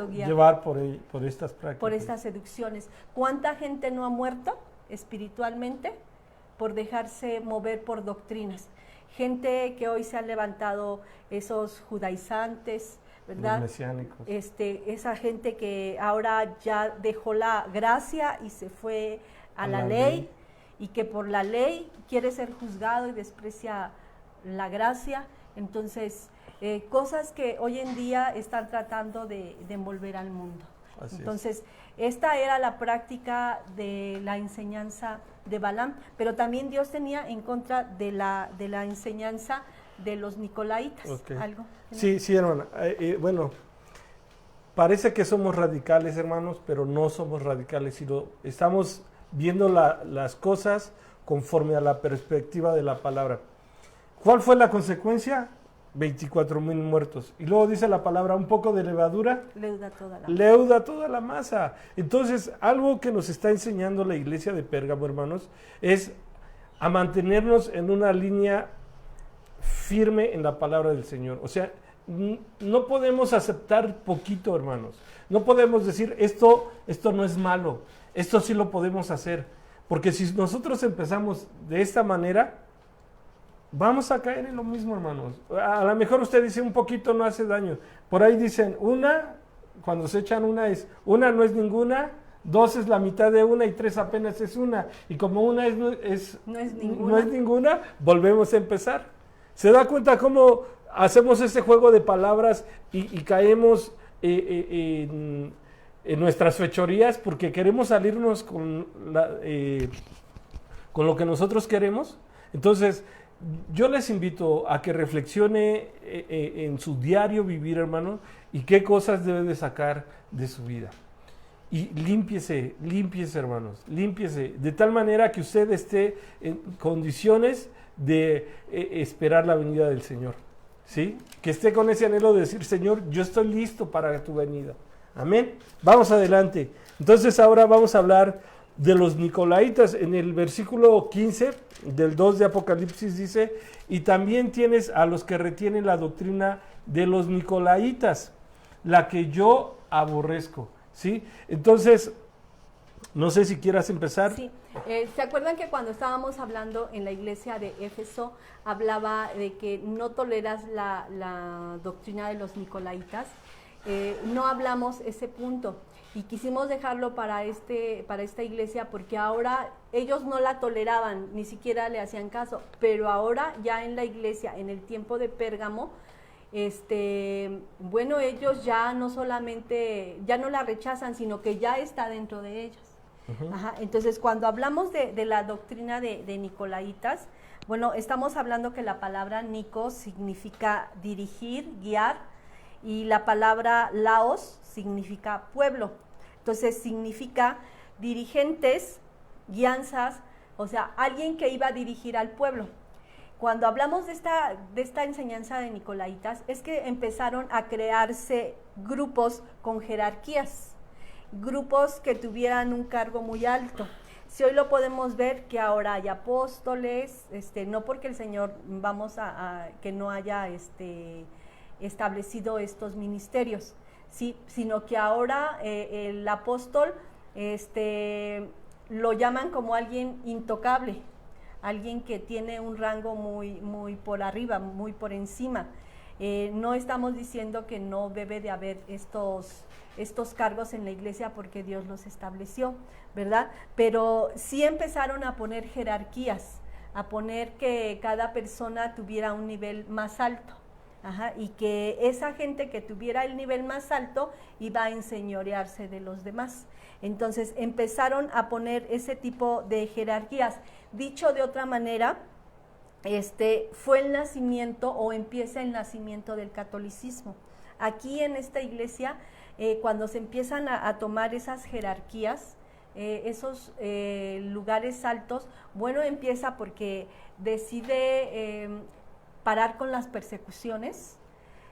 llevar por estas prácticas, por estas seducciones. ¿Cuánta gente no ha muerto espiritualmente por dejarse mover por doctrinas? Gente que hoy se han levantado, esos judaizantes, ¿verdad? Los mesiánicos. Esa gente que ahora ya dejó la gracia y se fue a la ley, y que por la ley quiere ser juzgado y desprecia la gracia. Entonces, cosas que hoy en día están tratando de envolver al mundo. Entonces, esta era la práctica de la enseñanza de Balaam, pero también Dios tenía en contra de la enseñanza de los nicolaitas. ¿Algo? Sí, hermana. Bueno, parece que somos radicales, hermanos, pero no somos radicales, sino estamos viendo las cosas conforme a la perspectiva de la palabra. ¿Cuál fue la consecuencia? 24,000 muertos. Y luego dice la palabra, un poco de levadura leuda toda la masa. Entonces, algo que nos está enseñando la iglesia de Pérgamo, hermanos, es a mantenernos en una línea firme en la palabra del Señor. O sea, no podemos aceptar poquito, hermanos. No podemos decir, esto no es malo, esto sí lo podemos hacer. Porque si nosotros empezamos de esta manera, vamos a caer en lo mismo, hermanos. A lo mejor usted dice un poquito no hace daño. Por ahí dicen cuando se echan una no es ninguna, 2 es la mitad de una y 3 apenas es una. Y como una no es ninguna, volvemos a empezar. ¿Se da cuenta cómo hacemos ese juego de palabras y caemos en nuestras fechorías porque queremos salirnos con lo que nosotros queremos? Entonces, yo les invito a que reflexione en su diario vivir, hermano, y qué cosas debe de sacar de su vida. Y límpiese, hermanos, límpiese, de tal manera que usted esté en condiciones de esperar la venida del Señor, ¿sí? Que esté con ese anhelo de decir, Señor, yo estoy listo para tu venida. Amén. Vamos adelante. Entonces ahora vamos a hablar de los Nicolaitas. En el versículo 15 del 2 de Apocalipsis dice, y también tienes a los que retienen la doctrina de los Nicolaitas, la que yo aborrezco. ¿Sí? Entonces, no sé si quieras empezar. Sí, ¿se acuerdan que cuando estábamos hablando en la iglesia de Éfeso, hablaba de que no toleras la doctrina de los Nicolaitas? No hablamos ese punto y quisimos dejarlo para esta iglesia porque ahora ellos no la toleraban, ni siquiera le hacían caso, pero ahora ya en la iglesia, en el tiempo de Pérgamo, bueno, ellos ya no solamente, ya no la rechazan, sino que ya está dentro de ellos. Uh-huh. Ajá, entonces, cuando hablamos de la doctrina de Nicolaitas, bueno, estamos hablando que la palabra Nico significa dirigir, guiar, y la palabra Laos significa pueblo. Entonces, significa dirigentes, guianzas, o sea, alguien que iba a dirigir al pueblo. Cuando hablamos de esta enseñanza de Nicolaitas, es que empezaron a crearse grupos con jerarquías, grupos que tuvieran un cargo muy alto. Si hoy lo podemos ver, que ahora hay apóstoles, no porque el Señor que no haya establecido estos ministerios, ¿sí? Sino que ahora el apóstol lo llaman como alguien intocable, alguien que tiene un rango muy, muy por arriba, muy por encima. No estamos diciendo que no debe de haber estos cargos en la iglesia porque Dios los estableció, ¿verdad? Pero sí empezaron a poner jerarquías, a poner que cada persona tuviera un nivel más alto. Ajá, y que esa gente que tuviera el nivel más alto iba a enseñorearse de los demás. Entonces empezaron a poner ese tipo de jerarquías. Dicho de otra manera, fue el nacimiento o empieza el nacimiento del catolicismo. Aquí en esta iglesia, cuando se empiezan a tomar esas jerarquías, esos lugares altos, bueno, empieza porque decide parar con las persecuciones,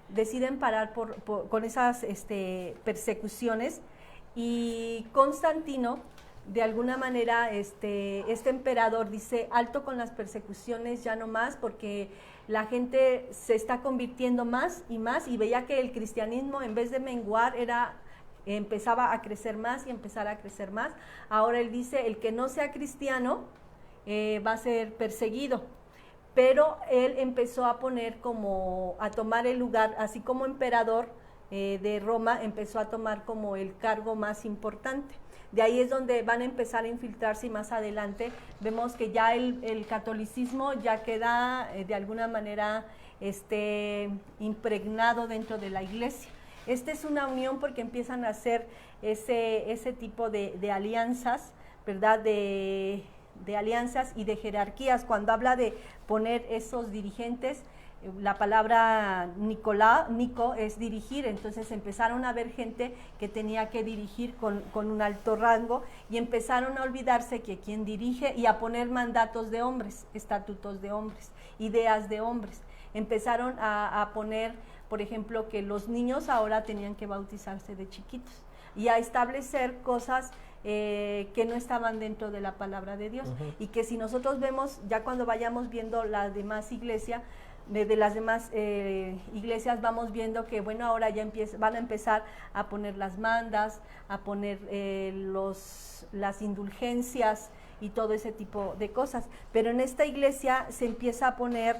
deciden parar con esas persecuciones, y Constantino, de alguna manera, este emperador dice, alto con las persecuciones, ya no más, porque la gente se está convirtiendo más, y veía que el cristianismo, en vez de menguar, empezaba a crecer más y empezar a crecer más. Ahora él dice, el que no sea cristiano va a ser perseguido. Pero él empezó a tomar el lugar, así como emperador de Roma, empezó a tomar como el cargo más importante. De ahí es donde van a empezar a infiltrarse, y más adelante vemos que ya el catolicismo ya queda de alguna manera impregnado dentro de la iglesia. Es una unión porque empiezan a hacer ese tipo de alianzas, ¿verdad? De alianzas y de jerarquías. Cuando habla de poner esos dirigentes, la palabra Nico es dirigir. Entonces empezaron a ver gente que tenía que dirigir con un alto rango, y empezaron a olvidarse que quien dirige, y a poner mandatos de hombres, estatutos de hombres, ideas de hombres. Empezaron a poner, por ejemplo, que los niños ahora tenían que bautizarse de chiquitos, y a establecer cosas que no estaban dentro de la palabra de Dios. Uh-huh. Y que si nosotros vemos, ya cuando vayamos viendo las demás iglesias, de las demás iglesias, vamos viendo que, bueno, ahora ya van a empezar a poner las mandas, a poner las indulgencias y todo ese tipo de cosas. Pero en esta iglesia se empieza a poner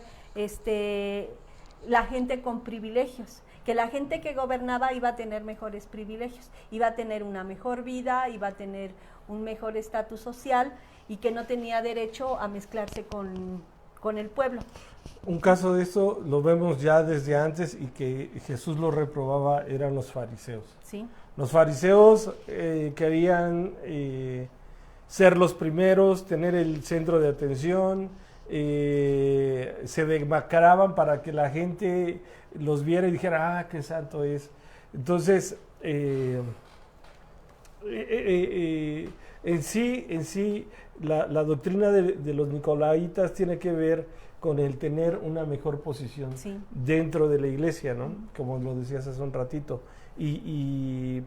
la gente con privilegios, que la gente que gobernaba iba a tener mejores privilegios, iba a tener una mejor vida, iba a tener un mejor estatus social y que no tenía derecho a mezclarse con el pueblo. Un caso de eso lo vemos ya desde antes y que Jesús lo reprobaba, eran los fariseos. ¿Sí? Los fariseos querían ser los primeros, tener el centro de atención, se demacraban para que la gente los viera y dijera, qué santo es. Entonces, en sí la doctrina de los nicolaitas tiene que ver con el tener una mejor posición dentro de la iglesia, ¿no? Como lo decías hace un ratito. Y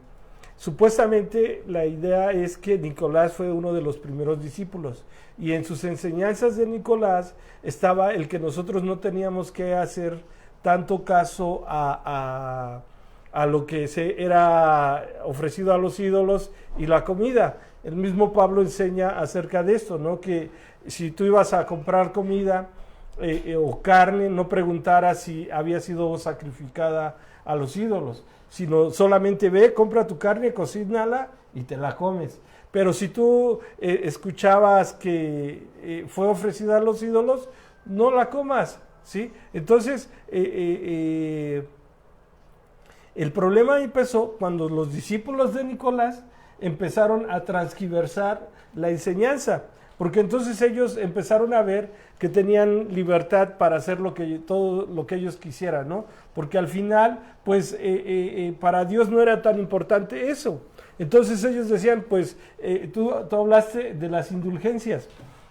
supuestamente la idea es que Nicolás fue uno de los primeros discípulos y en sus enseñanzas de Nicolás estaba el que nosotros no teníamos que hacer tanto caso a lo que se era ofrecido a los ídolos y la comida. El mismo Pablo enseña acerca de esto, ¿no? Que si tú ibas a comprar comida o carne, no preguntaras si había sido sacrificada a los ídolos, sino solamente ve, compra tu carne, cocínala y te la comes. Pero si tú escuchabas que fue ofrecida a los ídolos, no la comas, ¿sí? Entonces, el problema empezó cuando los discípulos de Nicolás empezaron a transgiversar la enseñanza, porque entonces ellos empezaron a ver que tenían libertad para hacer todo lo que ellos quisieran, ¿no? Porque al final, pues, para Dios no era tan importante eso. Entonces ellos decían, pues, tú hablaste de las indulgencias,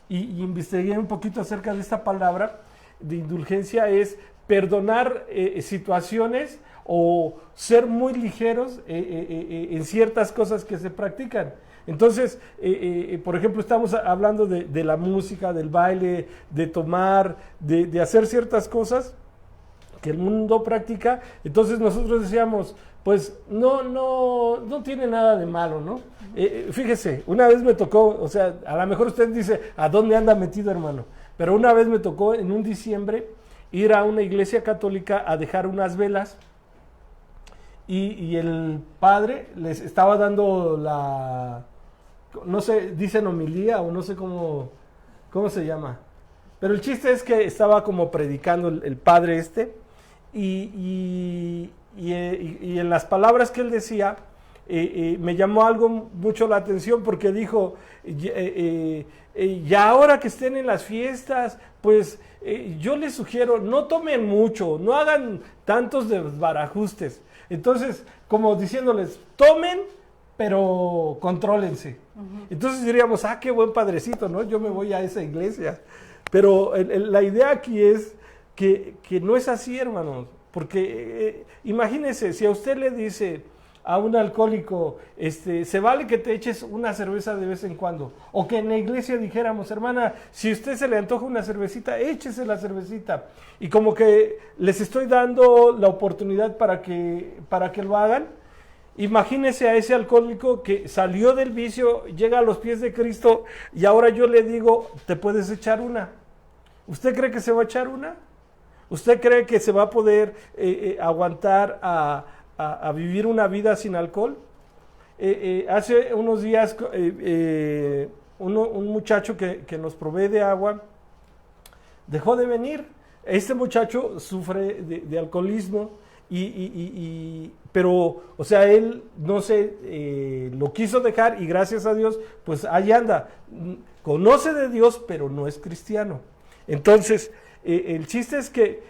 y investigué un poquito acerca de esta palabra de indulgencia, es perdonar situaciones o ser muy ligeros en ciertas cosas que se practican. Entonces, por ejemplo, estamos hablando de la música, del baile, de tomar, de hacer ciertas cosas que el mundo practica. Entonces nosotros decíamos, pues no tiene nada de malo, ¿no? Fíjese, una vez me tocó, o sea, a lo mejor usted dice, ¿a dónde anda metido, hermano? Pero una vez me tocó en un diciembre ir a una iglesia católica a dejar unas velas. Y el padre les estaba dando no sé, dicen homilía o no sé cómo se llama. Pero el chiste es que estaba como predicando el padre y en las palabras que él decía, me llamó algo mucho la atención porque dijo, ya ahora que estén en las fiestas, pues yo les sugiero, no tomen mucho, no hagan tantos desbarajustes. Entonces, como diciéndoles, tomen, pero contrólense. Entonces diríamos, qué buen padrecito, ¿no? Yo me voy a esa iglesia. Pero la idea aquí es que no es así, hermanos. Porque imagínense, si a usted le dice a un alcohólico, se vale que te eches una cerveza de vez en cuando. O que en la iglesia dijéramos, hermana, si a usted se le antoja una cervecita, échese la cervecita. Y como que les estoy dando la oportunidad para que lo hagan. Imagínese a ese alcohólico que salió del vicio, llega a los pies de Cristo y ahora yo le digo, te puedes echar una. ¿Usted cree que se va a echar una? ¿Usted cree que se va a poder aguantar a vivir una vida sin alcohol? Hace unos días un muchacho que nos provee de agua dejó de venir. Este muchacho sufre de alcoholismo pero, o sea, él no sé, lo quiso dejar y gracias a Dios, pues ahí anda. Conoce de Dios, pero no es cristiano. Entonces, el chiste es que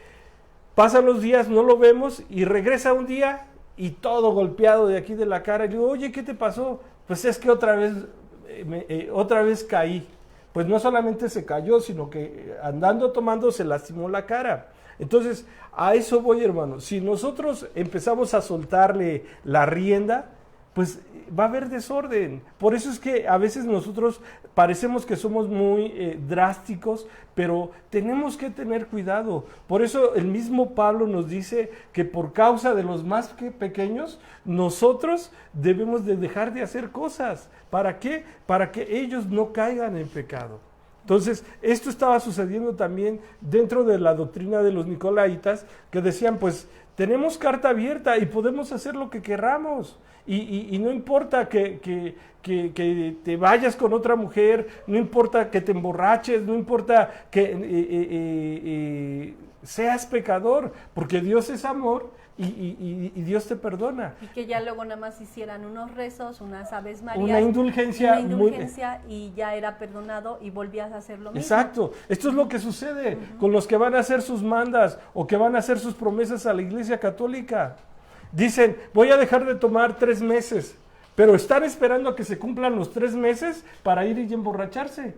pasan los días, no lo vemos y regresa un día y todo golpeado de aquí de la cara. Y le digo, oye, ¿qué te pasó? Pues es que otra vez caí. Pues no solamente se cayó, sino que andando tomando se lastimó la cara. Entonces, a eso voy, hermano. Si nosotros empezamos a soltarle la rienda, pues va a haber desorden. Por eso es que a veces nosotros parecemos que somos muy drásticos, pero tenemos que tener cuidado. Por eso el mismo Pablo nos dice que por causa de los más pequeños, nosotros debemos de dejar de hacer cosas. ¿Para qué? Para que ellos no caigan en pecado. Entonces, esto estaba sucediendo también dentro de la doctrina de los nicolaitas, que decían, pues, tenemos carta abierta y podemos hacer lo que querramos. Y no importa que te vayas con otra mujer, no importa que te emborraches, no importa que seas pecador, porque Dios es amor y Dios te perdona. Y que ya luego nada más hicieran unos rezos, unas Aves Marías, Una indulgencia y ya era perdonado y volvías a hacer lo mismo. Exacto, esto es lo que sucede con los que van a hacer sus mandas o que van a hacer sus promesas a la Iglesia Católica. Dicen, voy a dejar de tomar 3 meses, pero están esperando a que se cumplan los 3 meses para ir y emborracharse.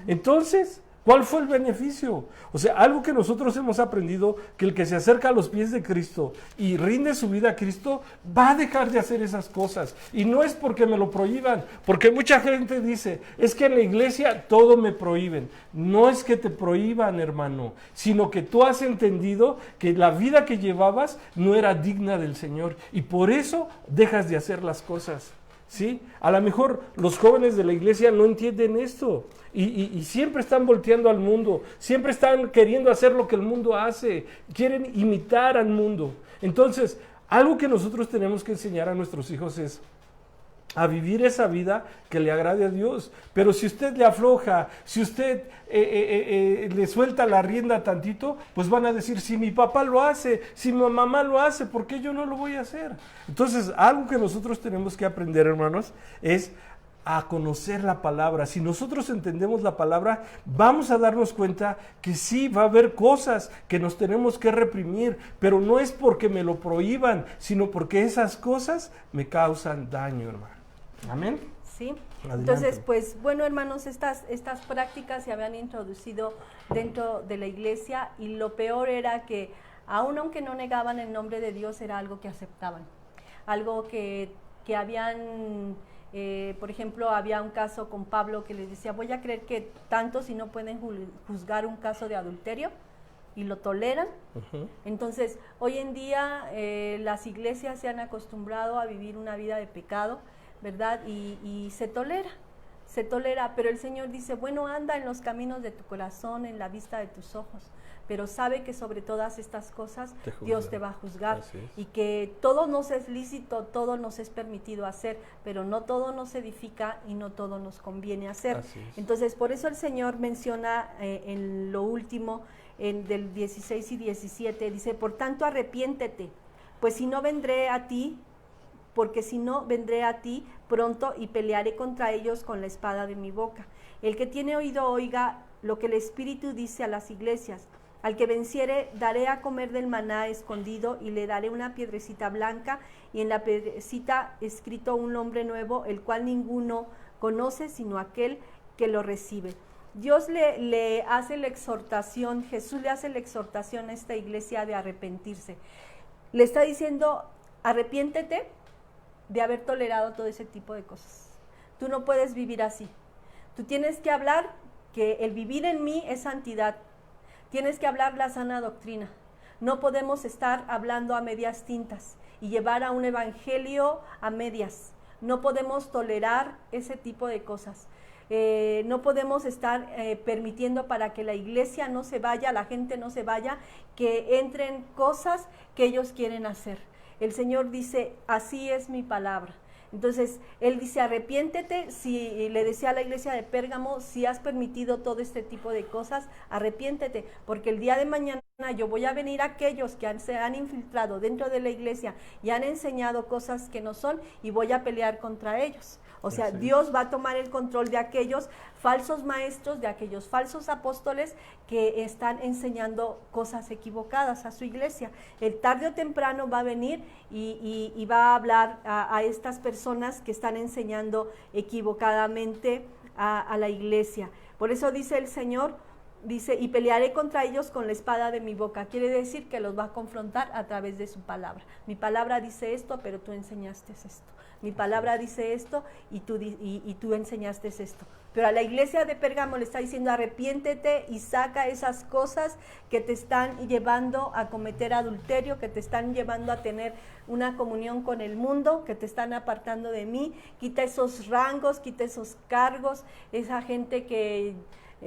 Entonces, ¿cuál fue el beneficio? O sea, algo que nosotros hemos aprendido, que el que se acerca a los pies de Cristo y rinde su vida a Cristo, va a dejar de hacer esas cosas. Y no es porque me lo prohíban, porque mucha gente dice, es que en la iglesia todo me prohíben. No es que te prohíban, hermano, sino que tú has entendido que la vida que llevabas no era digna del Señor. Y por eso dejas de hacer las cosas. ¿Sí? A lo mejor los jóvenes de la iglesia no entienden esto y siempre están volteando al mundo, siempre están queriendo hacer lo que el mundo hace, quieren imitar al mundo. Entonces, algo que nosotros tenemos que enseñar a nuestros hijos es a vivir esa vida que le agrade a Dios. Pero si usted le afloja, si usted le suelta la rienda tantito, pues van a decir, si mi papá lo hace, si mi mamá lo hace, ¿por qué yo no lo voy a hacer? Entonces, algo que nosotros tenemos que aprender, hermanos, es a conocer la palabra. Si nosotros entendemos la palabra, vamos a darnos cuenta que sí va a haber cosas que nos tenemos que reprimir, pero no es porque me lo prohíban, sino porque esas cosas me causan daño, hermano. Amén. Sí. Adelante. Entonces, pues bueno, hermanos, estas prácticas se habían introducido dentro de la iglesia y lo peor era que aunque no negaban el nombre de Dios, era algo que aceptaban, algo que habían, por ejemplo, había un caso con Pablo que les decía, voy a creer que tantos si no pueden juzgar un caso de adulterio y lo toleran. Entonces, hoy en día las iglesias se han acostumbrado a vivir una vida de pecado, ¿verdad? Y se tolera, pero el Señor dice, bueno, anda en los caminos de tu corazón, en la vista de tus ojos, pero sabe que sobre todas estas cosas Dios te va a juzgar y que todo nos es lícito, todo nos es permitido hacer, pero no todo nos edifica y no todo nos conviene hacer. Entonces, por eso el Señor menciona en lo último, del 16 y 17, dice, por tanto arrepiéntete, pues si no vendré a ti pronto y pelearé contra ellos con la espada de mi boca. El que tiene oído oiga lo que el Espíritu dice a las iglesias. Al que venciere daré a comer del maná escondido y le daré una piedrecita blanca y en la piedrecita escrito un nombre nuevo, el cual ninguno conoce sino aquel que lo recibe. Dios le hace la exhortación, Jesús le hace la exhortación a esta iglesia de arrepentirse. Le está diciendo, arrepiéntete de haber tolerado todo ese tipo de cosas. Tú no puedes vivir así. Tú tienes que hablar que el vivir en mí es santidad. Tienes que hablar la sana doctrina. No podemos estar hablando a medias tintas y llevar a un evangelio a medias. No podemos tolerar ese tipo de cosas. No podemos estar permitiendo para que la iglesia no se vaya, la gente no se vaya, que entren cosas que ellos quieren hacer. El Señor dice, así es mi palabra. Entonces, Él dice, arrepiéntete, si le decía a la iglesia de Pérgamo, si has permitido todo este tipo de cosas, arrepiéntete, porque el día de mañana yo voy a venir a aquellos que se han infiltrado dentro de la iglesia y han enseñado cosas que no son y voy a pelear contra ellos. O sea, Dios va a tomar el control de aquellos falsos maestros, de aquellos falsos apóstoles que están enseñando cosas equivocadas a su iglesia. El tarde o temprano va a venir y va a hablar a estas personas que están enseñando equivocadamente a la iglesia. Por eso dice el Señor, dice, y pelearé contra ellos con la espada de mi boca. Quiere decir que los va a confrontar a través de su palabra. Mi palabra dice esto, pero tú enseñaste esto. Mi palabra dice esto y tú enseñaste esto. Pero a la iglesia de Pérgamo le está diciendo, arrepiéntete y saca esas cosas que te están llevando a cometer adulterio, que te están llevando a tener una comunión con el mundo, que te están apartando de mí. Quita esos rangos, quita esos cargos, esa gente que...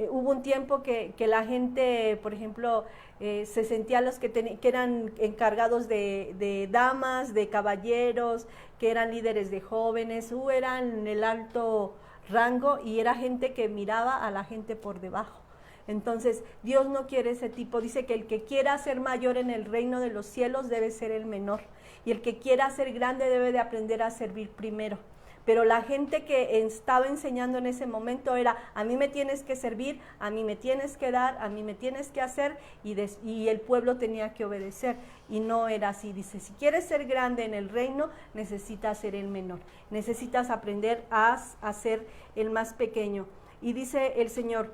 hubo un tiempo que la gente, por ejemplo, se sentía los que eran encargados de damas, de caballeros, que eran líderes de jóvenes, eran el alto rango y era gente que miraba a la gente por debajo. Entonces, Dios no quiere ese tipo. Dice que el que quiera ser mayor en el reino de los cielos debe ser el menor. Y el que quiera ser grande debe de aprender a servir primero. Pero la gente que estaba enseñando en ese momento era, a mí me tienes que servir, a mí me tienes que dar, a mí me tienes que hacer, y el pueblo tenía que obedecer. Y no era así. Dice, si quieres ser grande en el reino, necesitas ser el menor. Necesitas aprender a ser el más pequeño. Y dice el Señor,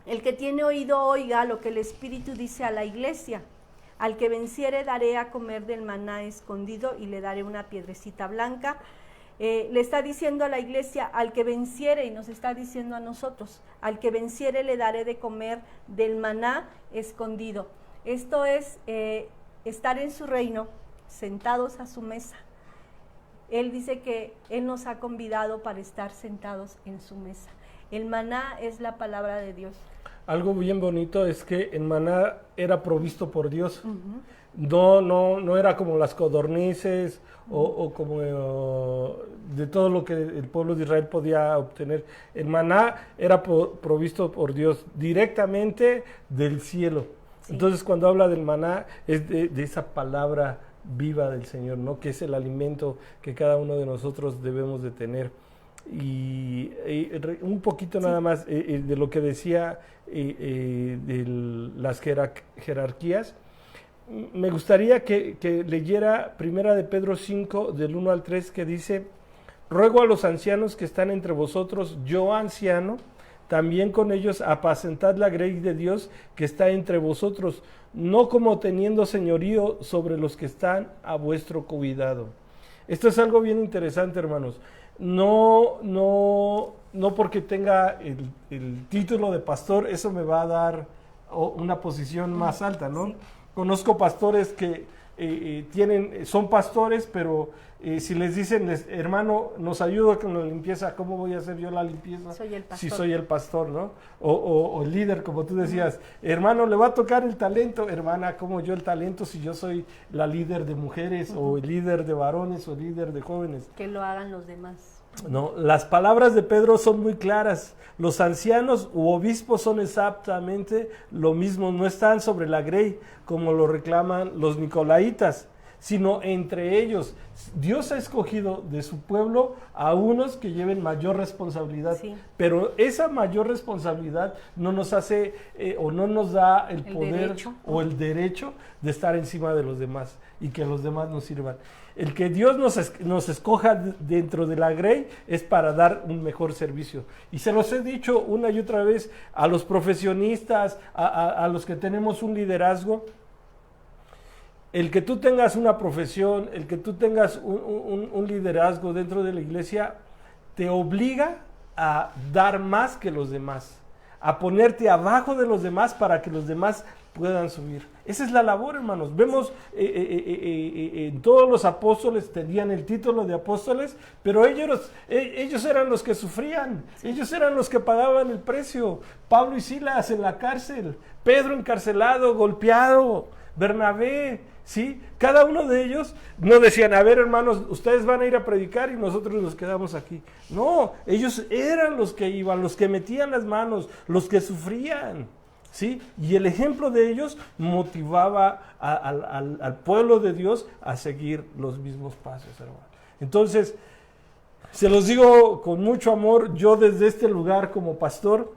el que tiene oído oiga lo que el Espíritu dice a la iglesia. Al que venciere daré a comer del maná escondido y le daré una piedrecita blanca. Le está diciendo a la iglesia, al que venciere, y nos está diciendo a nosotros, al que venciere le daré de comer del maná escondido. Esto es estar en su reino, sentados a su mesa. Él dice que Él nos ha convidado para estar sentados en su mesa. El maná es la palabra de Dios. Algo bien bonito es que el maná era provisto por Dios. Uh-huh. No era como las codornices o como de todo lo que el pueblo de Israel podía obtener. El maná era provisto por Dios directamente del cielo. Sí. Entonces, cuando habla del maná es de esa palabra viva del Señor, ¿no? Que es el alimento que cada uno de nosotros debemos de tener. Y un poquito nada más de lo que decía de las jerarquías. Me gustaría que leyera Primera de Pedro 5, del 1 al 3, que dice, ruego a los ancianos que están entre vosotros, yo anciano, también con ellos apacentad la grey de Dios que está entre vosotros, no como teniendo señorío sobre los que están a vuestro cuidado. Esto es algo bien interesante, hermanos. No porque tenga el título de pastor, eso me va a dar una posición más alta, ¿no? Sí. Conozco pastores que son pastores, pero si les dicen, hermano, nos ayuda con la limpieza, ¿cómo voy a hacer yo la limpieza? Si soy el pastor, ¿no? O el líder, como tú decías, hermano, le va a tocar el talento, hermana, ¿cómo yo el talento si yo soy la líder de mujeres, o el líder de varones, o el líder de jóvenes? Que lo hagan los demás. No, las palabras de Pedro son muy claras. Los ancianos u obispos son exactamente lo mismo, no están sobre la grey como lo reclaman los nicolaitas, sino entre ellos. Dios ha escogido de su pueblo a unos que lleven mayor responsabilidad, sí. Pero esa mayor responsabilidad no nos hace o no nos da el poder derecho. O el derecho de estar encima de los demás y que los demás nos sirvan. El que Dios nos escoja dentro de la grey es para dar un mejor servicio. Y se los he dicho una y otra vez a los profesionistas, a los que tenemos un liderazgo. El que tú tengas una profesión, el que tú tengas un liderazgo dentro de la iglesia, te obliga a dar más que los demás, a ponerte abajo de los demás para que los demás puedan subir. Esa es la labor, hermanos. Vemos en todos los apóstoles tenían el título de apóstoles, pero ellos eran los que sufrían, ellos eran los que pagaban el precio. Pablo y Silas en la cárcel, Pedro encarcelado, golpeado, Bernabé, ¿sí? Cada uno de ellos no decían, a ver, hermanos, ustedes van a ir a predicar y nosotros nos quedamos aquí. No, ellos eran los que iban, los que metían las manos, los que sufrían, ¿sí? Y el ejemplo de ellos motivaba al pueblo de Dios a seguir los mismos pasos, hermano. Entonces, se los digo con mucho amor, yo desde este lugar como pastor,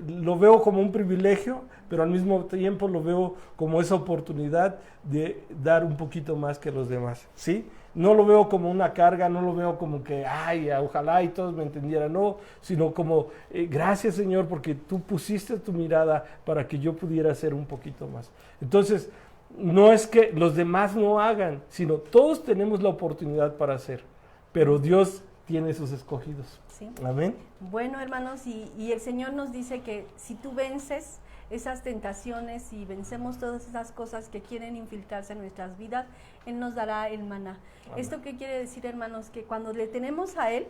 lo veo como un privilegio, pero al mismo tiempo lo veo como esa oportunidad de dar un poquito más que los demás, ¿sí? No lo veo como una carga, no lo veo como que, ay, ojalá y todos me entendieran, no, sino como, gracias Señor, porque tú pusiste tu mirada para que yo pudiera hacer un poquito más. Entonces, no es que los demás no hagan, sino todos tenemos la oportunidad para hacer, pero Dios tiene sus escogidos. Sí. Amén. Bueno, hermanos, y el Señor nos dice que si tú vences esas tentaciones y vencemos todas esas cosas que quieren infiltrarse en nuestras vidas, Él nos dará el maná. Amén. ¿Esto qué quiere decir, hermanos? Que cuando le tenemos a Él,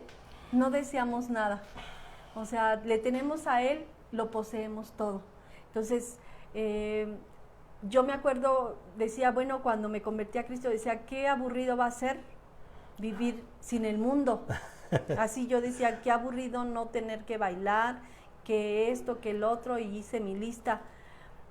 no deseamos nada. O sea, le tenemos a Él, lo poseemos todo. Entonces, yo me acuerdo, decía, bueno, cuando me convertí a Cristo, decía, qué aburrido va a ser vivir sin el mundo. Así yo decía, qué aburrido no tener que bailar, que esto, que el otro, y hice mi lista.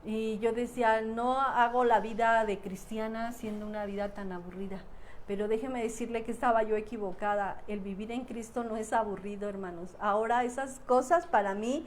Y yo decía, no hago la vida de cristiana siendo una vida tan aburrida. Pero déjeme decirle que estaba yo equivocada. El vivir en Cristo no es aburrido, hermanos. Ahora esas cosas para mí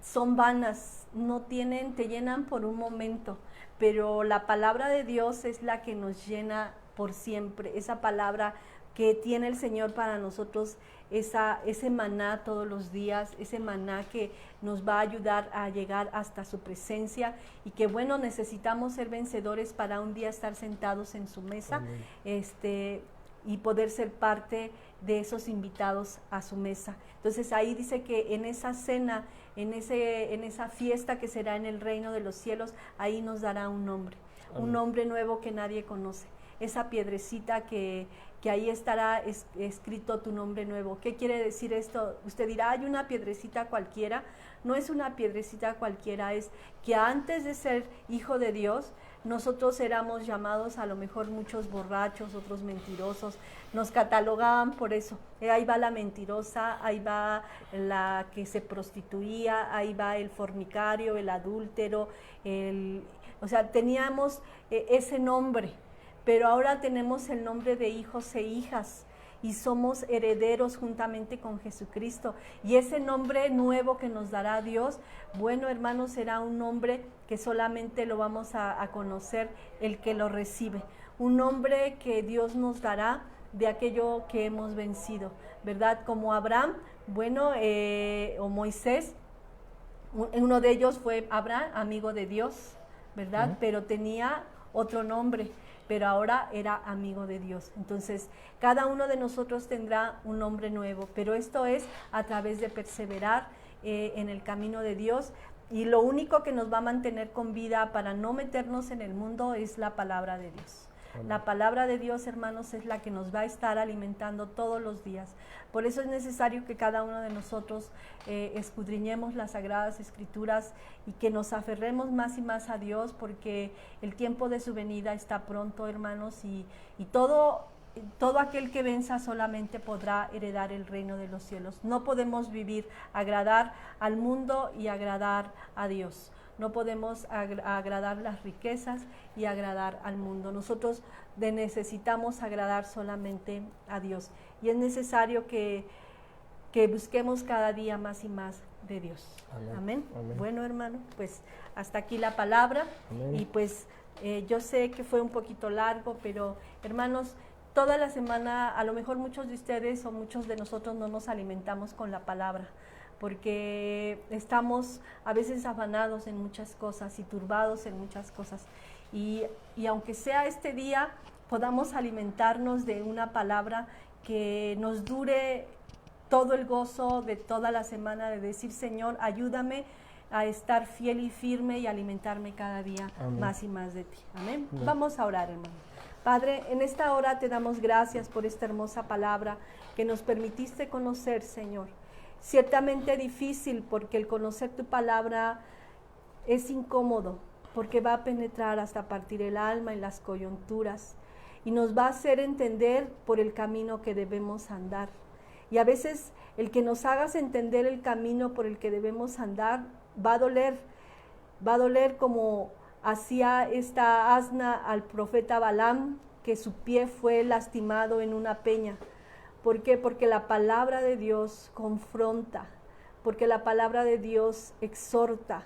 son vanas, no tienen, te llenan por un momento. Pero la palabra de Dios es la que nos llena por siempre. Esa palabra que tiene el Señor para nosotros, ese maná todos los días, ese maná que nos va a ayudar a llegar hasta su presencia, y que bueno, necesitamos ser vencedores para un día estar sentados en su mesa, y poder ser parte de esos invitados a su mesa. Entonces ahí dice que en esa cena, en esa fiesta que será en el reino de los cielos, ahí nos dará un nombre, un nombre nuevo que nadie conoce. Esa piedrecita que ahí estará escrito tu nombre nuevo. ¿Qué quiere decir esto? Usted dirá, hay una piedrecita cualquiera. No es una piedrecita cualquiera, es que antes de ser hijo de Dios, nosotros éramos llamados, a lo mejor muchos borrachos, otros mentirosos, nos catalogaban por eso. Ahí va la mentirosa, ahí va la que se prostituía, ahí va el fornicario, el adúltero, o sea, teníamos ese nombre. Pero ahora tenemos el nombre de hijos e hijas y somos herederos juntamente con Jesucristo. Y ese nombre nuevo que nos dará Dios, bueno, hermanos, será un nombre que solamente lo vamos a conocer el que lo recibe. Un nombre que Dios nos dará de aquello que hemos vencido, ¿verdad? Como Abraham, bueno, o Moisés, uno de ellos fue Abraham, amigo de Dios, ¿verdad? Pero tenía otro nombre, pero ahora era amigo de Dios. Entonces, cada uno de nosotros tendrá un nombre nuevo, pero esto es a través de perseverar en el camino de Dios, y lo único que nos va a mantener con vida para no meternos en el mundo es la palabra de Dios. La palabra de Dios, hermanos, es la que nos va a estar alimentando todos los días. Por eso es necesario que cada uno de nosotros escudriñemos las Sagradas Escrituras y que nos aferremos más y más a Dios, porque el tiempo de su venida está pronto, hermanos, y todo aquel que venza solamente podrá heredar el reino de los cielos. No podemos vivir, agradar al mundo y agradar a Dios. No podemos agradar las riquezas y agradar al mundo. Nosotros necesitamos agradar solamente a Dios. Y es necesario que busquemos cada día más y más de Dios. Amén. Amén. Amén. Bueno, hermano, pues hasta aquí la palabra. Amén. Y pues yo sé que fue un poquito largo, pero hermanos, toda la semana, a lo mejor muchos de ustedes o muchos de nosotros no nos alimentamos con la palabra, porque estamos a veces afanados en muchas cosas y turbados en muchas cosas. Y aunque sea este día, podamos alimentarnos de una palabra que nos dure todo el gozo de toda la semana, de decir, Señor, ayúdame a estar fiel y firme y alimentarme cada día. Amén. Más y más de ti. Amén. Amén. Vamos a orar, hermano. Padre, en esta hora te damos gracias por esta hermosa palabra que nos permitiste conocer, Señor. Ciertamente difícil, porque el conocer tu palabra es incómodo, porque va a penetrar hasta partir el alma y las coyunturas, y nos va a hacer entender por el camino que debemos andar. Y a veces el que nos hagas entender el camino por el que debemos andar va a doler como hacía esta asna al profeta Balaam, que su pie fue lastimado en una peña. ¿Por qué? Porque la palabra de Dios confronta, porque la palabra de Dios exhorta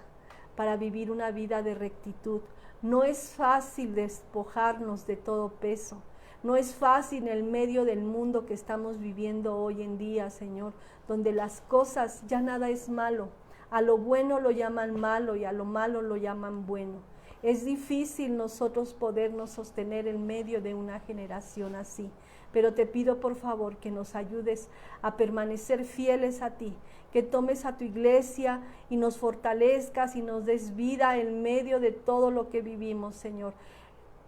para vivir una vida de rectitud. No es fácil despojarnos de todo peso. No es fácil en el medio del mundo que estamos viviendo hoy en día, Señor, donde las cosas ya nada es malo. A lo bueno lo llaman malo y a lo malo lo llaman bueno. Es difícil nosotros podernos sostener en medio de una generación así. Pero te pido por favor que nos ayudes a permanecer fieles a ti, que tomes a tu iglesia y nos fortalezcas y nos des vida en medio de todo lo que vivimos, Señor.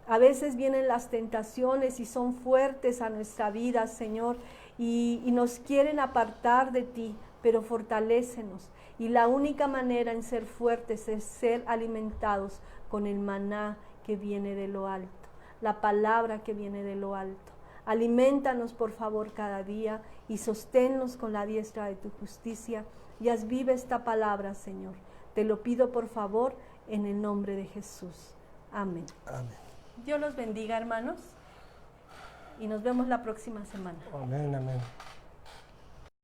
A veces vienen las tentaciones y son fuertes a nuestra vida, Señor, y nos quieren apartar de ti, pero fortalécenos. Y la única manera en ser fuertes es ser alimentados con el maná que viene de lo alto, la palabra que viene de lo alto. Aliméntanos, por favor, cada día y sosténnos con la diestra de tu justicia y haz viva esta palabra, Señor. Te lo pido, por favor, en el nombre de Jesús. Amén. Amén. Dios los bendiga, hermanos, y nos vemos la próxima semana. Amén, amén.